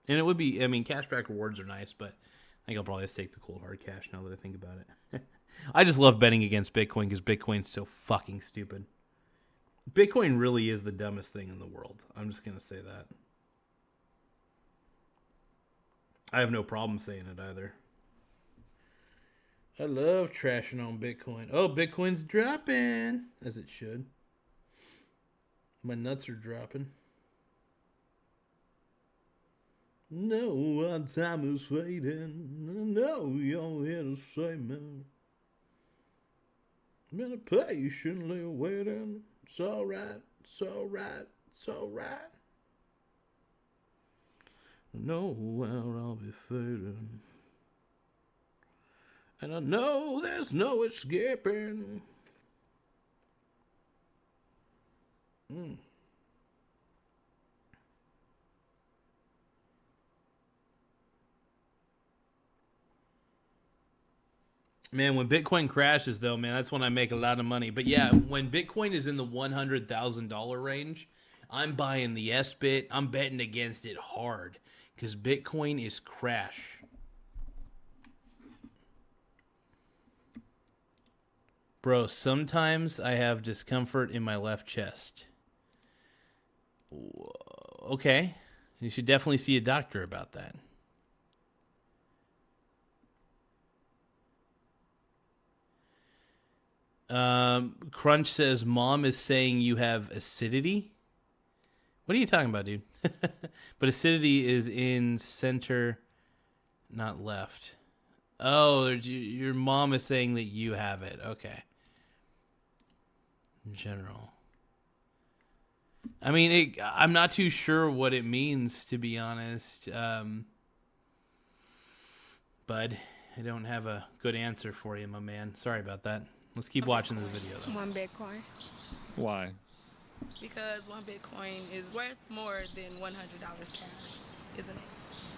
And it would be, cashback rewards are nice, but I think I'll probably just take the cold hard cash now that I think about it. I just love betting against Bitcoin because Bitcoin's so fucking stupid. Bitcoin really is the dumbest thing in the world. I'm just going to say that. I have no problem saying it either. I love trashing on Bitcoin. Oh, Bitcoin's dropping, as it should. My nuts are dropping. No, our time is fading. No, you're here to save me. Been patiently waiting. It's alright, it's alright, it's alright. I know where I'll be fading. And I know there's no escaping. Man, when Bitcoin crashes, though, man, that's when I make a lot of money. But yeah, when Bitcoin is in the $100,000 range, I'm buying the S-bit. I'm betting against it hard because Bitcoin is crash. Bro, sometimes I have discomfort in my left chest. Okay. You should definitely see a doctor about that. Crunch says, Mom is saying you have acidity. What are you talking about, dude? But acidity is in center, not left. Oh, your mom is saying that you have it. Okay. In general. I mean, I'm not too sure what it means, to be honest. Bud, I don't have a good answer for you, my man. Sorry about that. Let's keep watching this video, though. 1 Bitcoin. Why? Because 1 Bitcoin is worth more than $100 cash, isn't it?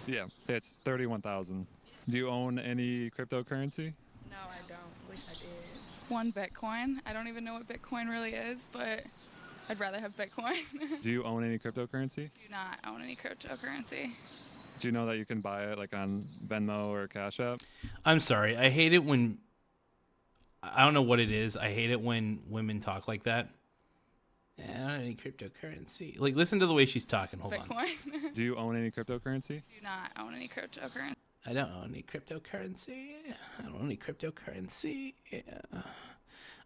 Yeah, it's 31,000. Do you own any cryptocurrency? No, I don't. Wish I did. 1 Bitcoin. I don't even know what Bitcoin really is, but I'd rather have Bitcoin. Do you own any cryptocurrency? Do not own any cryptocurrency. Do you know that you can buy it like on Venmo or Cash App? I'm sorry. I hate it when... I don't know what it is. I hate it when women talk like that. I don't own any cryptocurrency. Like, listen to the way she's talking. Hold on. Bitcoin. Do you own any cryptocurrency? Do not own any cryptocurrency. I don't own any cryptocurrency. I don't own any cryptocurrency. Yeah.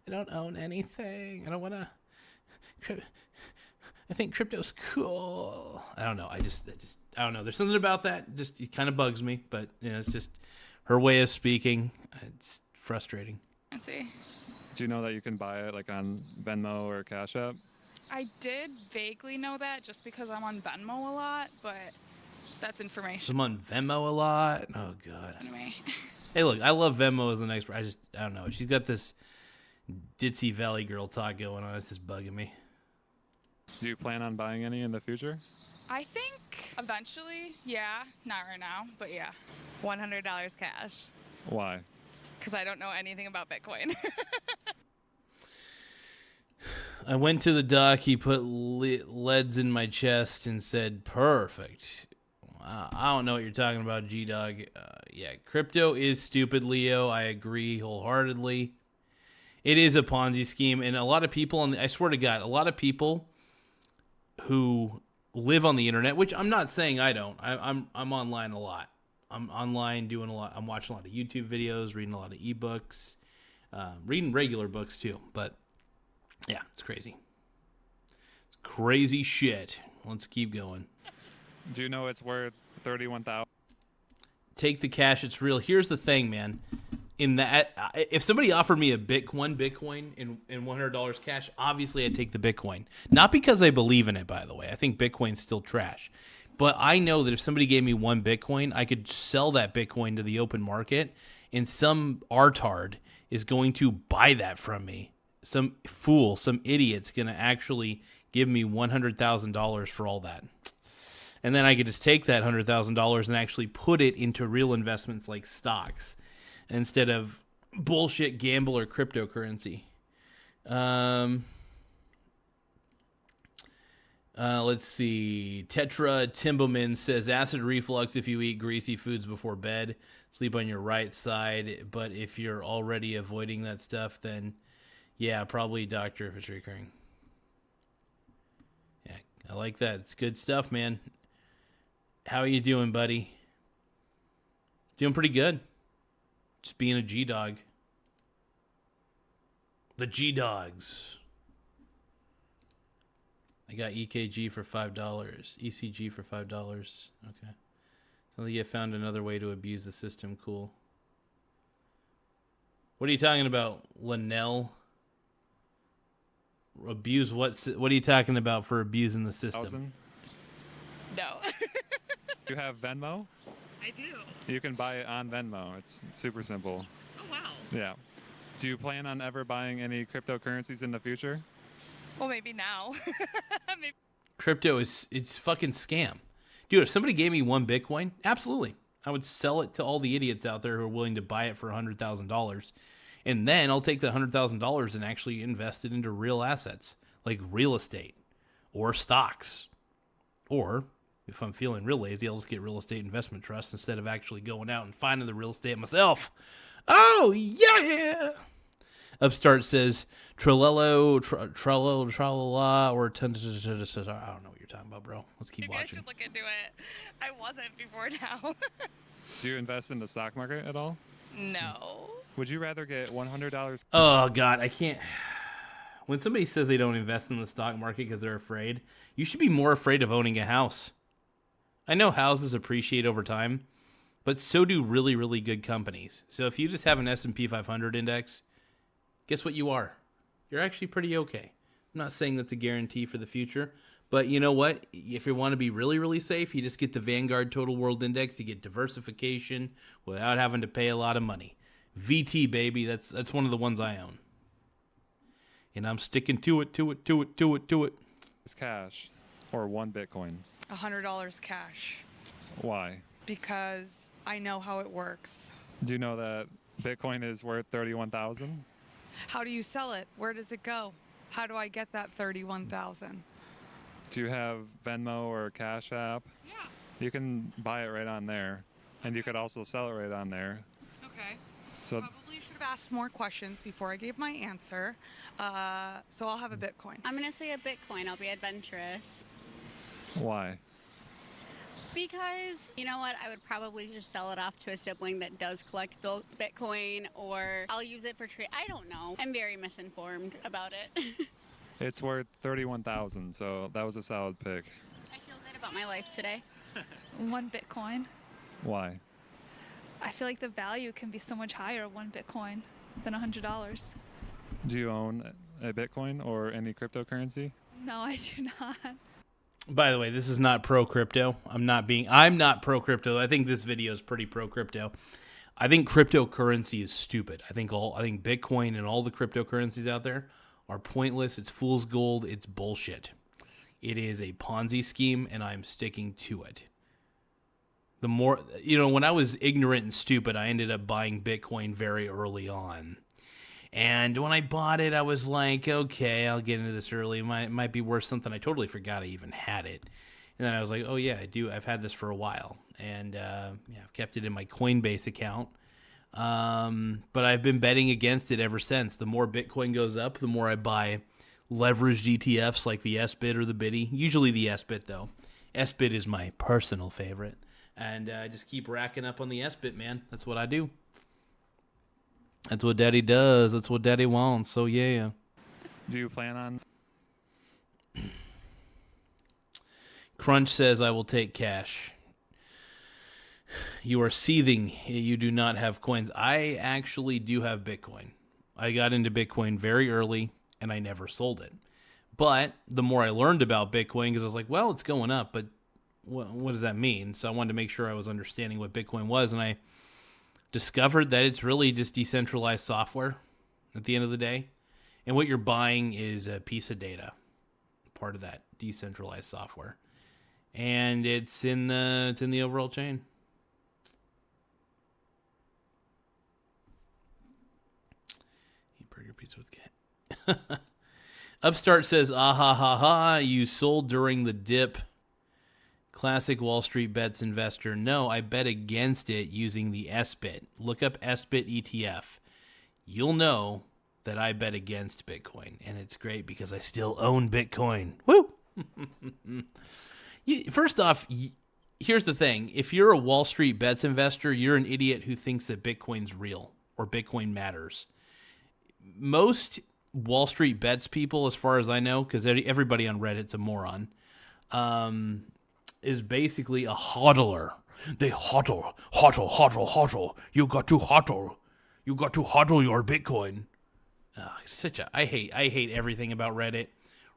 I don't own anything. I don't want to... I think crypto's cool. I don't know. I don't know. There's something about that. Just, it kind of bugs me. But, you know, it's just her way of speaking. It's frustrating. Do you know that you can buy it like on Venmo or Cash App? I did vaguely know that just because I'm on Venmo a lot, but that's information. I'm on Venmo a lot. Oh, God. Anyway. Hey, look, I love Venmo as the next... I don't know. She's got this ditzy Valley girl talk going on. It's just bugging me. Do you plan on buying any in the future? I think eventually, yeah. Not right now, but yeah. $100 cash. Why? Because I don't know anything about Bitcoin. I went to the doc. He put leads in my chest and said, perfect. I don't know what you're talking about, G-Dog. Yeah, crypto is stupid, Leo. I agree wholeheartedly. It is a Ponzi scheme. And a lot of people, I swear to God, a lot of people who live on the internet, which I'm not saying I don't. I'm online a lot. I'm online doing a lot. I'm watching a lot of YouTube videos, reading a lot of ebooks, reading regular books too. But yeah, it's crazy. It's crazy shit. Let's keep going. Do you know it's worth 31,000? Take the cash. It's real. Here's the thing, man. In that, if somebody offered me a Bitcoin and $100 cash, obviously I'd take the Bitcoin. Not because I believe in it, by the way. I think Bitcoin's still trash. But I know that if somebody gave me 1 Bitcoin, I could sell that Bitcoin to the open market, and some artard is going to buy that from me. Some fool, some idiot's going to actually give me $100,000 for all that. And then I could just take that $100,000 and actually put it into real investments like stocks instead of bullshit gamble or cryptocurrency. Let's see. Tetra Timboman says acid reflux if you eat greasy foods before bed. Sleep on your right side. But if you're already avoiding that stuff, then yeah, probably doctor if it's recurring. Yeah, I like that. It's good stuff, man. How are you doing, buddy? Doing pretty good. Just being a G-Dog. The G-Dogs. I got EKG for $5. ECG for $5. Okay. Sounds like you found another way to abuse the system. Cool. What are you talking about, Linnell? Abuse what? What are you talking about for abusing the system? No. You have Venmo? I do. You can buy it on Venmo. It's super simple. Oh, wow. Yeah. Do you plan on ever buying any cryptocurrencies in the future? Well, maybe now. Maybe. Crypto it's fucking scam. Dude, if somebody gave me 1 Bitcoin, absolutely. I would sell it to all the idiots out there who are willing to buy it for $100,000. And then I'll take the $100,000 and actually invest it into real assets, like real estate or stocks. Or, if I'm feeling real lazy, I'll just get real estate investment trust instead of actually going out and finding the real estate myself. Oh, yeah! Upstart says, Trello, tralala, or I don't know what you're talking about, bro. Let's keep Maybe watching. I should look into it. I wasn't before now. Do you invest in the stock market at all? No. Would you rather get $100? Oh, God, I can't. When somebody says they don't invest in the stock market because they're afraid, you should be more afraid of owning a house. I know houses appreciate over time, but so do really, really good companies. So if you just have an S&P 500 index, guess what you are? You're actually pretty okay. I'm not saying that's a guarantee for the future, but you know what? If you want to be really, really safe, you just get the Vanguard Total World Index. You get diversification without having to pay a lot of money. VT, baby. That's one of the ones I own. And I'm sticking to it. It's cash or 1 Bitcoin. $100 cash Why? because I know how it works. Do you know that Bitcoin is worth 31,000? How do you sell it? Where does it go? How do I get that 31,000? Do you have Venmo or Cash App? Yeah. You can buy it right on there, and you could also sell it right on there. Okay. So Probably should have asked more questions before I gave my answer. So I'll have a Bitcoin. I'm going to say a Bitcoin. I'll be adventurous. why? Because, you know what, I would probably just sell it off to a sibling that does collect Bitcoin, or I'll use it for trade. I don't know. I'm very misinformed about it. It's worth 31,000, so that was a solid pick. I feel good about my life today. 1 Bitcoin. Why? I feel like the value can be so much higher, 1 Bitcoin, than $100. Do you own a Bitcoin or any cryptocurrency? No, I do not. By the way, this is not pro crypto. I'm not pro crypto. I think this video is pretty pro crypto. I think cryptocurrency is stupid. I think Bitcoin and all the cryptocurrencies out there are pointless. It's fool's gold. It's bullshit. It is a Ponzi scheme, and I'm sticking to it. The more, when I was ignorant and stupid, I ended up buying Bitcoin very early on. And when I bought it, I was like, okay, I'll get into this early. It might be worth something. I totally forgot I even had it. And then I was like, oh, yeah, I do. I've had this for a while. And I've kept it in my Coinbase account. But I've been betting against it ever since. The more Bitcoin goes up, the more I buy leveraged ETFs like the SBIT or the BITI. Usually the SBIT, though. SBIT is my personal favorite. And I just keep racking up on the SBIT, man. That's what I do. That's what Daddy does. That's what Daddy wants. So, yeah. Do you plan on? Crunch says, I will take cash. You are seething. You do not have coins. I actually do have Bitcoin. I got into Bitcoin very early, and I never sold it. But the more I learned about Bitcoin, because I was like, well, it's going up, but what does that mean? So I wanted to make sure I was understanding what Bitcoin was, and I discovered that it's really just decentralized software at the end of the day. And what you're buying is a piece of data, part of that decentralized software. And it's in the overall chain. Eat burger pizza with cat. Upstart says, ah ha ha ha, you sold during the dip. Classic Wall Street bets investor. No, I bet against it using the SBIT. Look up SBIT ETF. You'll know that I bet against Bitcoin. And it's great because I still own Bitcoin. Woo! First off, here's the thing. If you're a Wall Street bets investor, you're an idiot who thinks that Bitcoin's real or Bitcoin matters. Most Wall Street bets people, as far as I know, because everybody on Reddit's a moron, is basically a hodler. They hodl. You got to hodl. You got to hodl your Bitcoin. I hate everything about Reddit.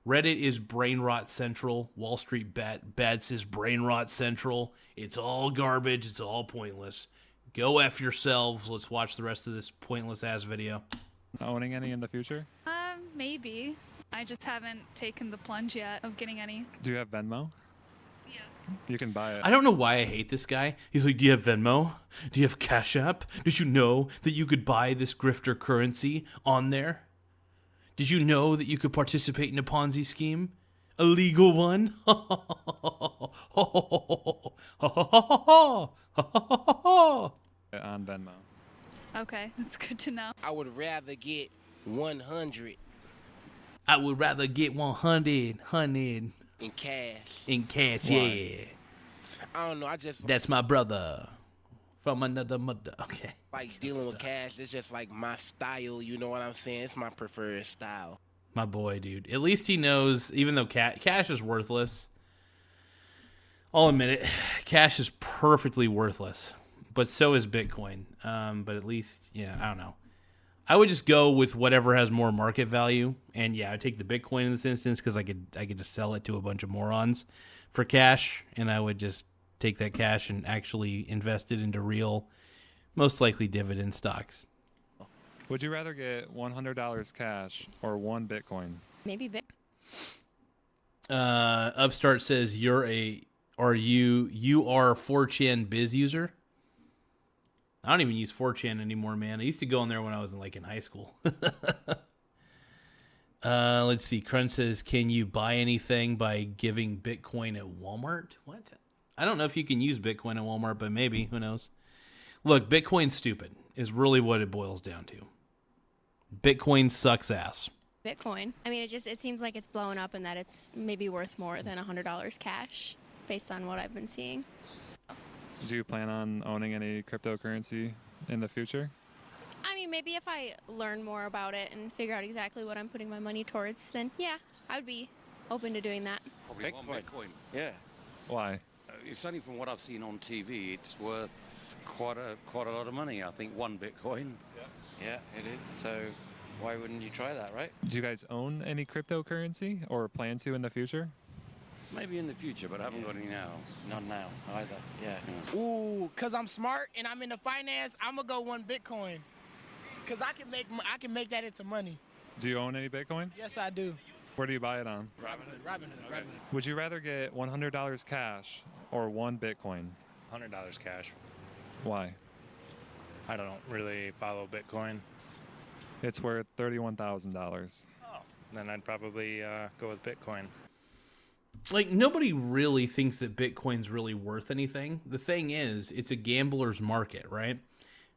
Reddit is brain rot central. Wall Street bets is brain rot central. It's all garbage. It's all pointless. Go F yourselves. Let's watch the rest of this pointless ass video. Owning any in the future? Maybe. I just haven't taken the plunge yet of getting any. Do you have Venmo? Yeah. You can buy it. I don't know why I hate this guy. He's like, do you have Venmo? Do you have Cash App? Did you know that you could buy this grifter currency on there? Did you know that you could participate in a Ponzi scheme? A legal one. On Venmo. Okay, that's good to know. I would rather get 100 I would rather get 100 in cash. in cash. Why? Yeah. I don't know. I just That's my brother from another mother. Okay. like dealing with cash. It's just like my style. You know what I'm saying? It's my preferred style. My boy, dude. At least he knows, even though cash is worthless, I'll admit it, cash is perfectly worthless. But so is Bitcoin. But at least, yeah, I don't know. I would just go with whatever has more market value. And yeah, I'd take the Bitcoin in this instance because I could just sell it to a bunch of morons for cash. And I would just take that cash and actually invest it into real, most likely dividend stocks. Would you rather get $100 cash or 1 Bitcoin? Maybe Upstart says you are a 4chan biz user. I don't even use 4chan anymore, man. I used to go on there when I was in high school. Let's see. Crunch says, can you buy anything by giving Bitcoin at Walmart? What? I don't know if you can use Bitcoin at Walmart, but maybe. Who knows? Look, Bitcoin's stupid is really what it boils down to. Bitcoin sucks ass. Bitcoin. I mean, it seems like it's blowing up and that it's maybe worth more than $100 cash based on what I've been seeing. Do you plan on owning any cryptocurrency in the future? I mean, maybe if I learn more about it and figure out exactly what I'm putting my money towards, then yeah, I would be open to doing that. Probably Bitcoin. Yeah. Why? It's only from what I've seen on TV. It's worth quite a lot of money. I think 1 Bitcoin. Yeah, it is. So why wouldn't you try that, right? Do you guys own any cryptocurrency or plan to in the future? Maybe in the future, but I haven't got any now. Not now either. Yeah. Ooh, cause I'm smart and I'm into finance. I'm gonna go 1 Bitcoin, cause I can make that into money. Do you own any Bitcoin? Yes, I do. Where do you buy it on? Robinhood. Would you rather get $100 cash or 1 Bitcoin? $100 cash. Why? I don't really follow Bitcoin. It's worth $31,000. Oh. Then I'd probably go with Bitcoin. Like, nobody really thinks that Bitcoin's really worth anything. The thing is, it's a gambler's market, right?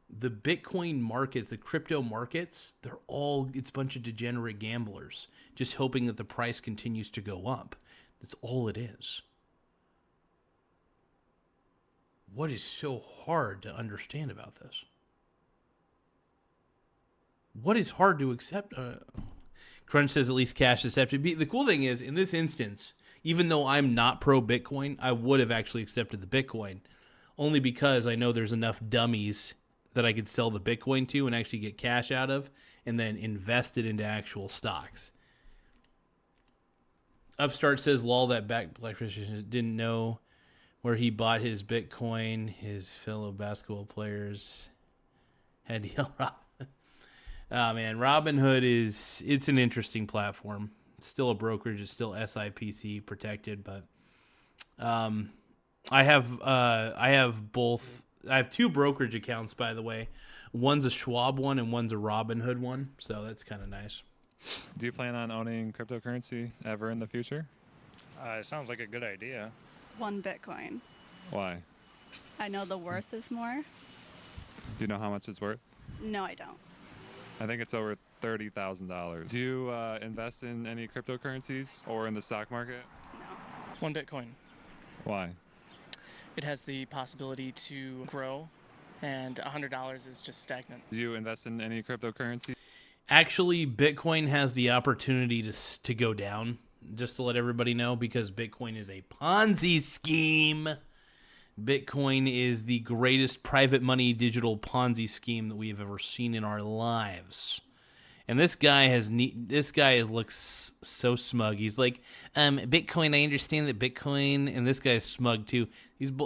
The Bitcoin markets, the crypto markets, it's a bunch of degenerate gamblers just hoping that the price continues to go up. That's all it is. What is so hard to understand about this? What is hard to accept? Crunch says at least cash is accepted. The cool thing is, in this instance, even though I'm not pro Bitcoin, I would have actually accepted the Bitcoin, only because I know there's enough dummies that I could sell the Bitcoin to and actually get cash out of, and then invest it into actual stocks. Upstart says, lol, that Blackfish didn't know where he bought his Bitcoin. His fellow basketball players had to yell Robin. Oh, man, Robinhood it's an interesting platform. It's still a brokerage. It's still SIPC protected, but I have both. I have 2 brokerage accounts, by the way. One's a Schwab one and one's a Robinhood one, so that's kind of nice. Do you plan on owning cryptocurrency ever in the future? It sounds like a good idea. 1 Bitcoin. Why? I know the worth is more. Do you know how much it's worth? No, I don't. I think it's over $30,000. Do you invest in any cryptocurrencies or in the stock market? No. 1 Bitcoin. Why? It has the possibility to grow, and $100 is just stagnant. Do you invest in any cryptocurrency? Actually, Bitcoin has the opportunity to go down, just to let everybody know, because Bitcoin is a Ponzi scheme. Bitcoin is the greatest private money digital Ponzi scheme that we have ever seen in our lives. And this guy looks so smug. He's like, Bitcoin, I understand that Bitcoin, and this guy's smug too.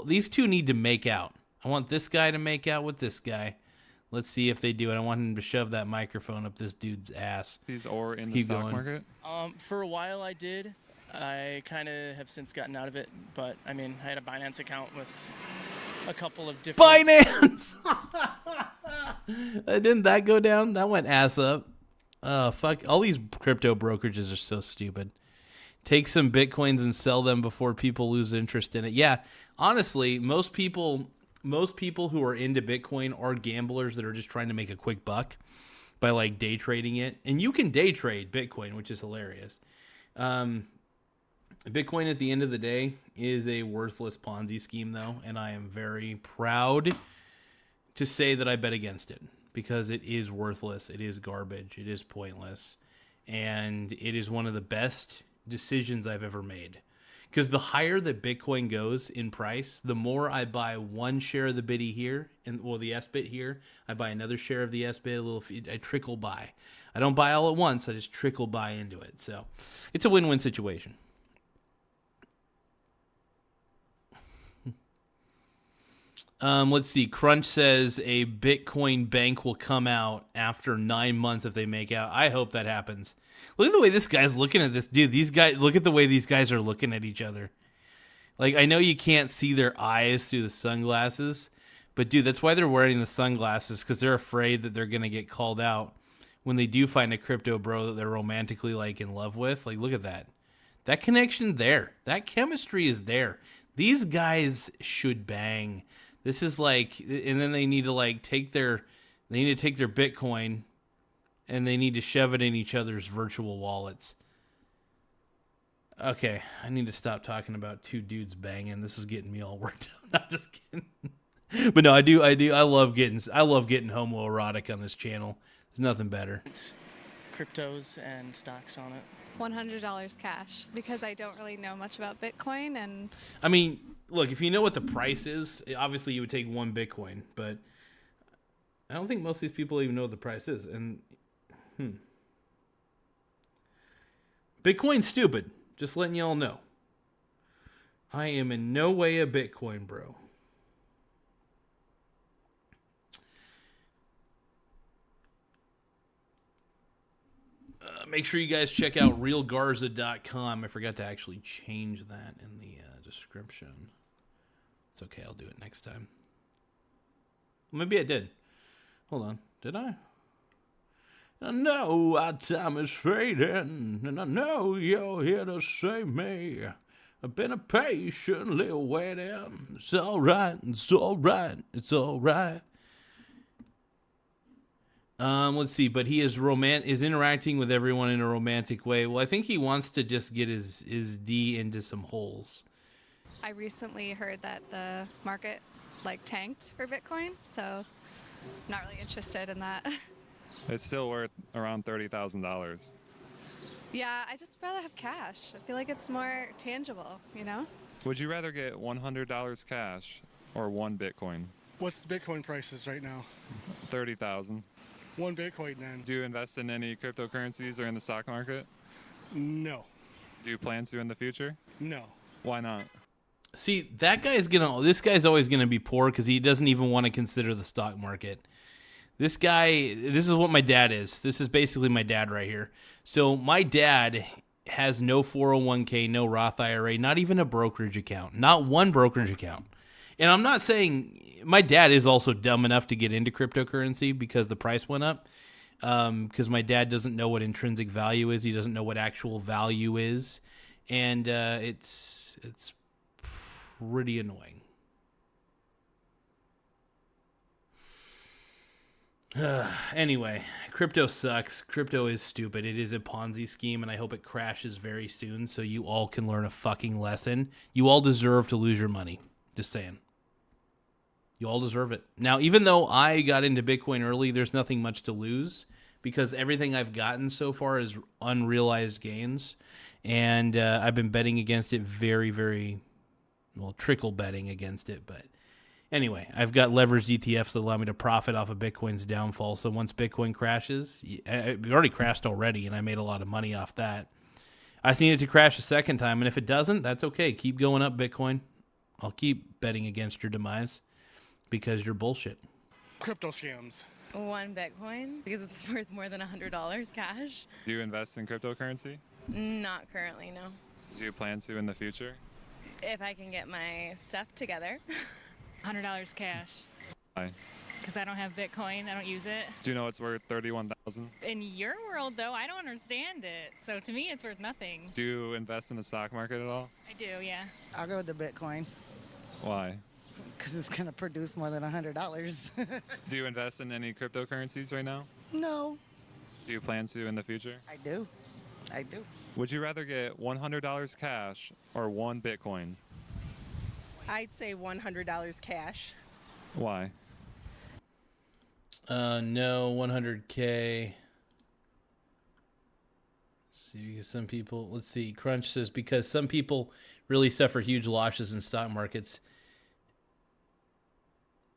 These two need to make out. I want this guy to make out with this guy. Let's see if they do it. I want him to shove that microphone up this dude's ass. Or in the stock market? For a while I did. I kind of have since gotten out of it, but I mean, I had a Binance account with a couple of different... Binance! Didn't that go down? That went ass up. Fuck. All these crypto brokerages are so stupid. take some Bitcoins and sell them before people lose interest in it. Yeah, honestly, most people who are into Bitcoin are gamblers that are just trying to make a quick buck by like day trading it. And you can day trade Bitcoin, which is hilarious. Bitcoin at the end of the day is a worthless Ponzi scheme though, and I am very proud to say that I bet against it because it is worthless, it is garbage, it is pointless, and it is one of the best decisions I've ever made. Because the higher that Bitcoin goes in price, the more I buy one share of the bitty here, the S bit here. I buy another share of the S bit. I trickle buy. I don't buy all at once. I just trickle buy into it. So it's a win-win situation. Let's see. Crunch says a Bitcoin bank will come out after 9 months if they make out. I hope that happens. Look at the way this guy's looking at this. Dude, look at the way these guys are looking at each other. Like, I know you can't see their eyes through the sunglasses, but dude, that's why they're wearing the sunglasses, because they're afraid that they're going to get called out when they do find a crypto bro that they're romantically like in love with. Like, look at that. That connection there. That chemistry is there. These guys should bang. This is like, and then they need to like take their Bitcoin and they need to shove it in each other's virtual wallets. Okay, I need to stop talking about two dudes banging. This is getting me all worked up. I'm just kidding. But no, I do. I love getting homoerotic on this channel. There's nothing better. Cryptos and stocks on it. $100 cash because I don't really know much about Bitcoin. And I mean, look, if you know what the price is, obviously you would take one Bitcoin, but I don't think most of these people even know what the price is. And Bitcoin's stupid. Just letting y'all know. I am in no way a Bitcoin bro. Make sure you guys check out realgarza.com. I forgot to actually change that in the description. It's okay. I'll do it next time. Maybe I did. Hold on. Did I? I know our time is fading, and I know you're here to save me. I've been patiently waiting. It's all right. It's all right. It's all right. Let's see, but he is interacting with everyone in a romantic way. Well, I think he wants to just get his D into some holes. I recently heard that the market tanked for Bitcoin, so I'm not really interested in that. It's still worth around $30,000. Yeah, I just rather have cash. I feel like it's more tangible, you know? Would you rather get $100 cash or one Bitcoin? What's the Bitcoin prices right now? 30,000. One Bitcoin then. Do you invest in any cryptocurrencies or in the stock market? No. Do you plan to in the future? No. Why not? See, this guy's always gonna be poor because he doesn't even want to consider the stock market. This is what my dad is. This is basically my dad right here. So my dad has no 401k, no Roth IRA, not even a brokerage account, not one brokerage account. And I'm not saying my dad is also dumb enough to get into cryptocurrency because the price went up. Because my dad doesn't know what intrinsic value is. He doesn't know what actual value is. And it's pretty annoying. Anyway, crypto sucks. Crypto is stupid. It is a Ponzi scheme, and I hope it crashes very soon so you all can learn a fucking lesson. You all deserve to lose your money. Just saying. You all deserve it. Now, even though I got into Bitcoin early, there's nothing much to lose because everything I've gotten so far is unrealized gains, and I've been betting against it very, very, trickle betting against it, but anyway, I've got leveraged ETFs that allow me to profit off of Bitcoin's downfall. So once Bitcoin crashes, it already crashed already, and I made a lot of money off that. I just need it to crash a second time, and if it doesn't, that's okay. Keep going up, Bitcoin. I'll keep betting against your demise because you're bullshit. Crypto scams. One Bitcoin because it's worth more than $100 cash. Do you invest in cryptocurrency? Not currently, no. Do you plan to in the future? If I can get my stuff together. $100 cash. Why? because I don't have Bitcoin. I don't use it. Do you know it's worth 31,000? In your world, though, I don't understand it. So to me, it's worth nothing. Do you invest in the stock market at all? I do, yeah. I'll go with the Bitcoin Why? because it's going to produce more than $100. Do you invest in any cryptocurrencies right now? No, Do you plan to in the future? I do. I do. Would you rather get $100 cash or 1 Bitcoin? I'd say $100 cash. Why? No, 100K. See, because some people, let's see, Crunch says because some people really suffer huge losses in stock markets.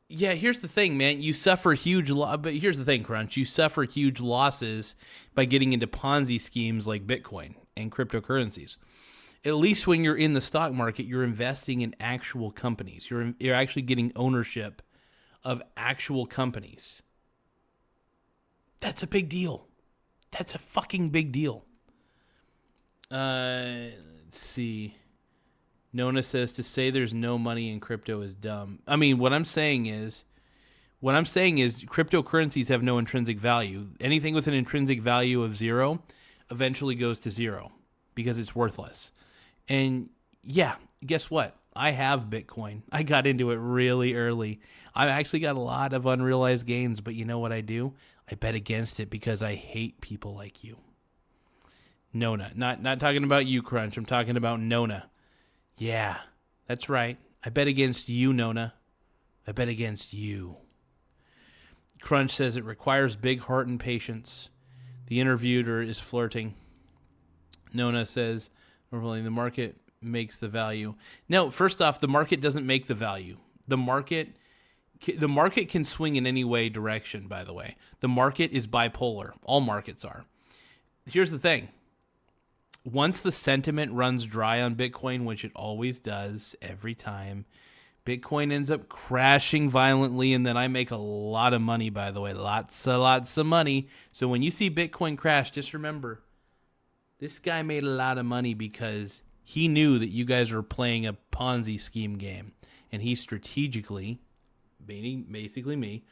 Yeah, here's the thing, man. You suffer huge but here's the thing, Crunch. You suffer huge losses by getting into Ponzi schemes like Bitcoin and cryptocurrencies. At least when you're in the stock market, you're investing in actual companies. You're actually getting ownership of actual companies. That's a big deal. That's a fucking big deal. Let's see. Nona says to say there's no money in crypto is dumb. I mean, what I'm saying is cryptocurrencies have no intrinsic value. Anything with an intrinsic value of 0 eventually goes to 0 because it's worthless. And yeah, guess what? I have Bitcoin. I got into it really early. I actually got a lot of unrealized gains, but you know what I do? I bet against it because I hate people like you. Nona. Not talking about you, Crunch. I'm talking about Nona. Yeah, that's right. I bet against you, Nona. I bet against you. Crunch says it requires big heart and patience. The interviewer is flirting. Nona says, normally the market makes the value. No, first off, the market doesn't make the value. The market can swing in any way direction, by the way. The market is bipolar. All markets are. Here's the thing. Once the sentiment runs dry on Bitcoin, which it always does every time, Bitcoin ends up crashing violently, and then I make a lot of money, by the way. Lots of money. So when you see Bitcoin crash, just remember, this guy made a lot of money because he knew that you guys were playing a Ponzi scheme game. And he strategically, basically me,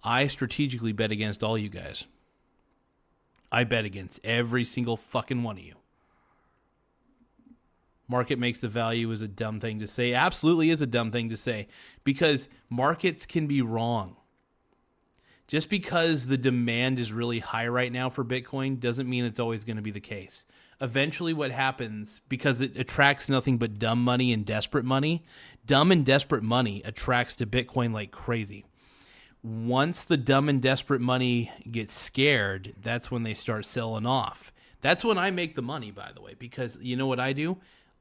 I strategically bet against all you guys. I bet against every single fucking one of you. Market makes the value is a dumb thing to say. Absolutely is a dumb thing to say because markets can be wrong. Just because the demand is really high right now for Bitcoin doesn't mean it's always going to be the case. Eventually what happens, because it attracts nothing but dumb money and desperate money, dumb and desperate money attracts to Bitcoin like crazy. Once the dumb and desperate money gets scared, that's when they start selling off. That's when I make the money, by the way, because you know what I do?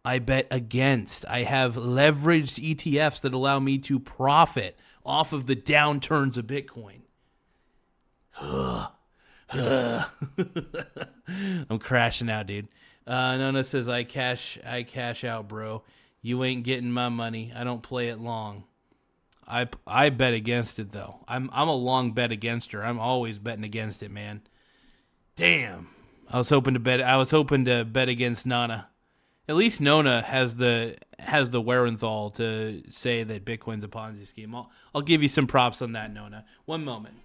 I bet against. I have leveraged ETFs that allow me to profit off of the downturns of Bitcoin. I'm crashing out, dude. Nona says, I cash out, bro. You ain't getting my money. I don't play it long. I bet against it though. I'm a long bet against her. I'm always betting against it, man. Damn. I was hoping to bet against Nana. At least Nona has the wherewithal to say that Bitcoin's a Ponzi scheme. I'll give you some props on that, Nona. One moment.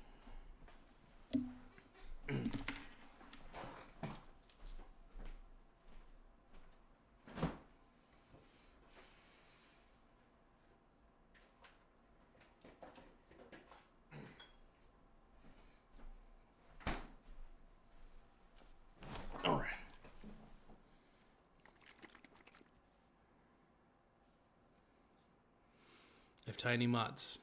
All right. I have tiny mods.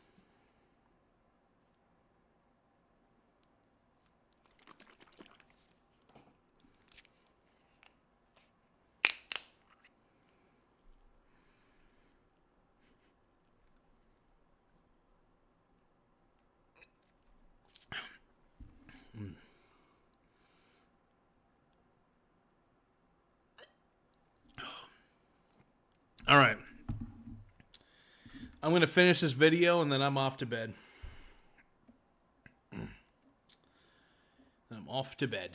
All right. I'm going to finish this video and then I'm off to bed. I'm off to bed.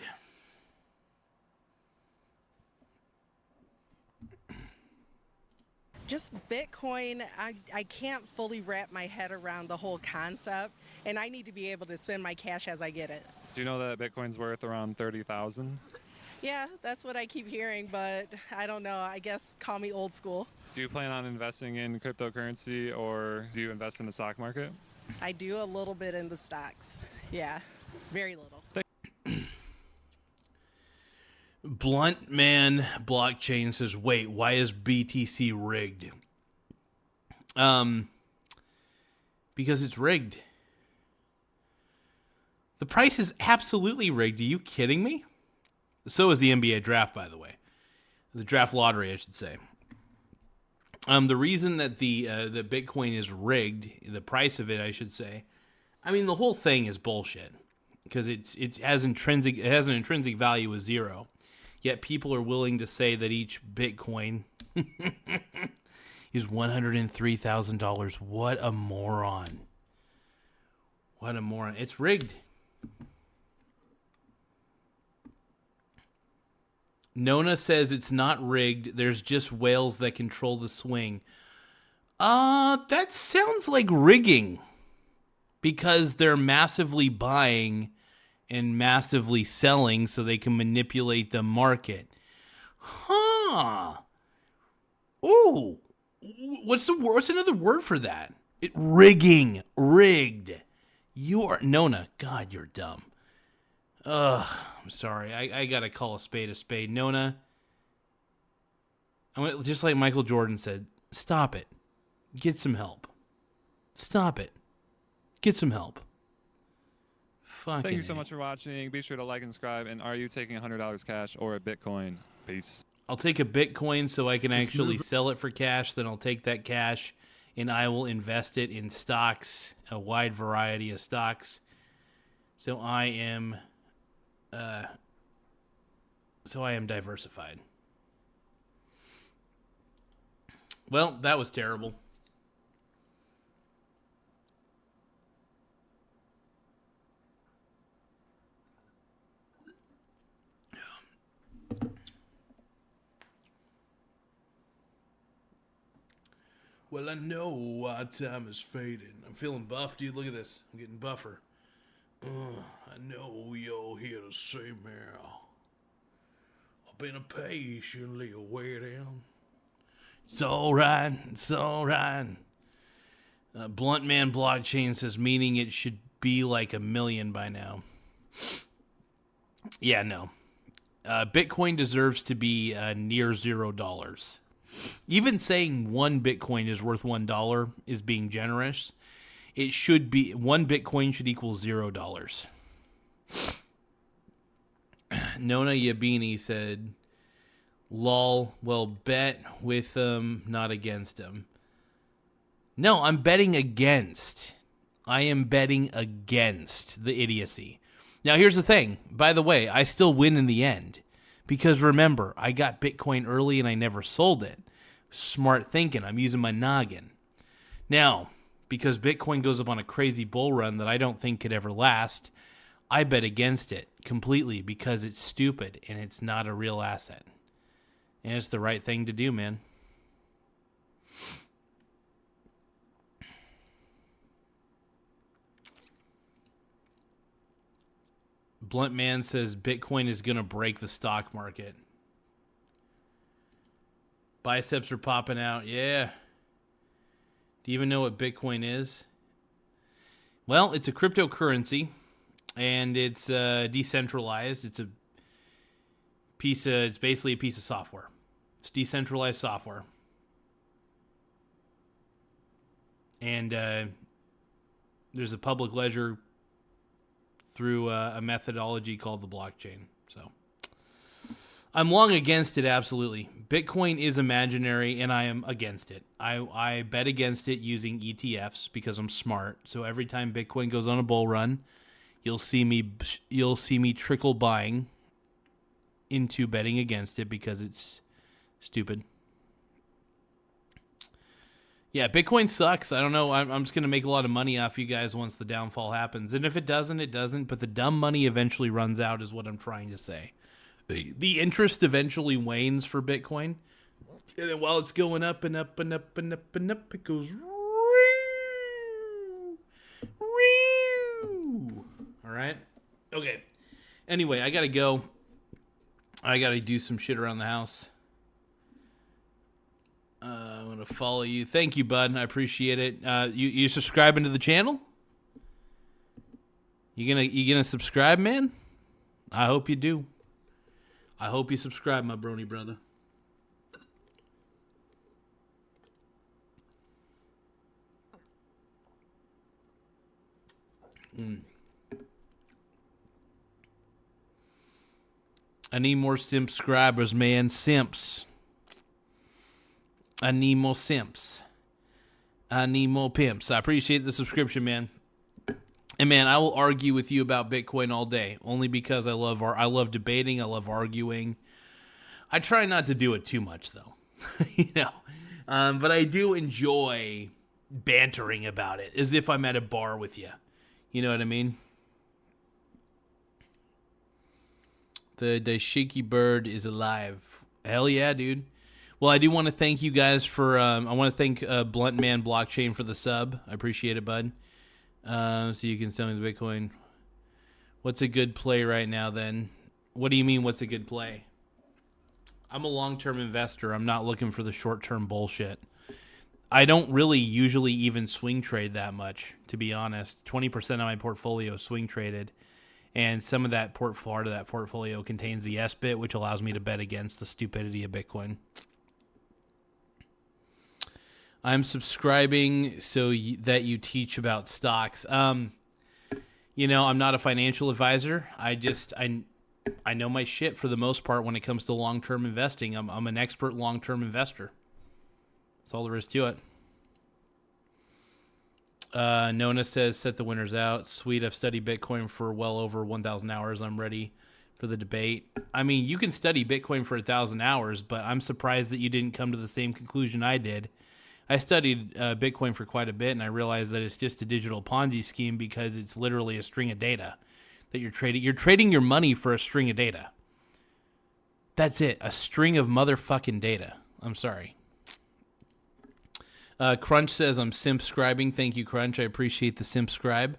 Just Bitcoin, I can't fully wrap my head around the whole concept, and I need to be able to spend my cash as I get it. Do you know that Bitcoin's worth around 30,000? Yeah, that's what I keep hearing, but I don't know. I guess call me old school. Do you plan on investing in cryptocurrency, or do you invest in the stock market? I do a little bit in the stocks. Yeah, very little. Blunt Man Blockchain says, wait, why is BTC rigged? Because it's rigged. The price is absolutely rigged. Are you kidding me? So is the NBA draft, by the way. The draft lottery, I should say. The reason that the Bitcoin is rigged, the price of it, I should say, I mean, the whole thing is bullshit because it has an intrinsic value of 0. Yet people are willing to say that each Bitcoin is $103,000. What a moron. What a moron. It's rigged. Nona says it's not rigged. There's just whales that control the swing. That sounds like rigging. Because they're massively buying and massively selling so they can manipulate the market. Huh. Ooh. What's another word for that? Rigging. Rigged. You are... Nona, God, you're dumb. Ugh, I'm sorry. I gotta call a spade a spade. Nona, just like Michael Jordan said, stop it. Get some help. Stop it. Get some help. Fucking Thank you so much for watching. Be sure to like and subscribe. And are you taking $100 cash or a Bitcoin? Peace. I'll take a Bitcoin so I can actually sell it for cash. Then I'll take that cash and I will invest it in stocks, a wide variety of stocks. So I am diversified. Well, that was terrible. Well, I know our time is fading. I'm feeling buff, dude. Look at this. I'm getting buffer. I know you're here to see me. I've been patiently waiting. It's all right. It's all right. Blunt Man Blockchain says, meaning it should be like 1 million by now. Yeah, no. Bitcoin deserves to be near $0. Even saying 1 Bitcoin is worth $1 is being generous. It should be 1 Bitcoin should equal $0. Nona Yabini said, lol, well, bet with them, not against them. No, I'm betting against. I am betting against the idiocy. Now, here's the thing. By the way, I still win in the end. Because remember, I got Bitcoin early and I never sold it. Smart thinking. I'm using my noggin. Now, because Bitcoin goes up on a crazy bull run that I don't think could ever last, I bet against it completely because it's stupid and it's not a real asset. And it's the right thing to do, man. Blunt Man says Bitcoin is going to break the stock market. Biceps are popping out. Yeah. Do you even know what Bitcoin is? Well, it's a cryptocurrency, and it's decentralized. It's basically a piece of software. It's decentralized software. And there's a public ledger through a methodology called the blockchain. So I'm long against it, absolutely. Bitcoin is imaginary, and I am against it. I bet against it using ETFs because I'm smart. So every time Bitcoin goes on a bull run, you'll see me trickle buying into betting against it because it's stupid. Yeah, Bitcoin sucks. I don't know. I'm just going to make a lot of money off you guys once the downfall happens. And if it doesn't, it doesn't. But the dumb money eventually runs out is what I'm trying to say. The interest eventually wanes for Bitcoin. And then while it's going up and up and up and up and up, it goes. All right. Okay. Anyway, I gotta go. I gotta do some shit around the house. I'm gonna follow you. Thank you, bud. I appreciate it. You subscribing to the channel? You gonna subscribe, man? I hope you do. I hope you subscribe, my brony brother. I need more subscribers, man. Simps. I need more simps. I need more pimps. I appreciate the subscription, man. And man, I will argue with you about Bitcoin all day, only because I love debating. I love arguing. I try not to do it too much, though. But I do enjoy bantering about it, as if I'm at a bar with you. You know what I mean? The shaky bird is alive. Hell yeah, dude. Well, I do want to thank you guys for. I want to thank Blunt Man Blockchain for the sub. I appreciate it, bud. So you can sell me the Bitcoin. What's a good play right now, then? What do you mean, what's a good play? I'm a long-term investor. I'm not looking for the short-term bullshit. I don't really usually even swing trade that much, to be honest. 20% of my portfolio is swing traded. And some of that part of that portfolio contains the S-bit, which allows me to bet against the stupidity of Bitcoin. I'm subscribing so that you teach about stocks. I'm not a financial advisor. I know my shit for the most part when it comes to long-term investing. I'm an expert long-term investor. That's all there is to it. Nona says, set the winners out. Sweet, I've studied Bitcoin for well over 1,000 hours. I'm ready for the debate. I mean, you can study Bitcoin for 1,000 hours, but I'm surprised that you didn't come to the same conclusion I did. I studied Bitcoin for quite a bit, and I realized that it's just a digital Ponzi scheme because it's literally a string of data that you're trading. You're trading your money for a string of data. That's it. A string of motherfucking data. I'm sorry. Crunch says, I'm simp-scribing. Thank you, Crunch. I appreciate the simp-scribe.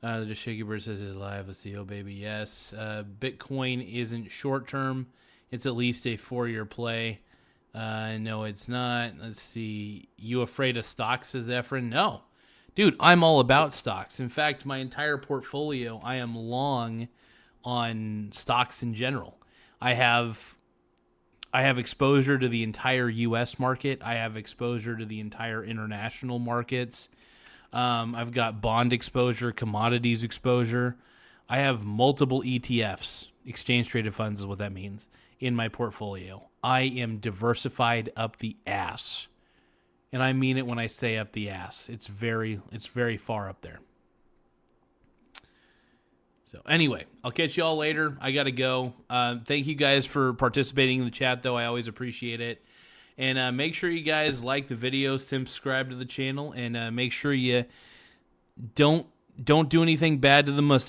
The Shaky Bird says it's live. Let's see. Oh, baby, yes. Bitcoin isn't short-term. It's at least a 4-year play. No, it's not. Let's see. You afraid of stocks, says Efren? No. Dude, I'm all about stocks. In fact, my entire portfolio, I am long on stocks in general. I have exposure to the entire U.S. market. I have exposure to the entire international markets. I've got bond exposure, commodities exposure. I have multiple ETFs, exchange-traded funds is what that means, in my portfolio. I am diversified up the ass. And I mean it when I say up the ass. It's very far up there. So anyway, I'll catch you all later. I got to go. Thank you guys for participating in the chat, though. I always appreciate it. And make sure you guys like the video, subscribe to the channel, and make sure you don't do anything bad to the mussy.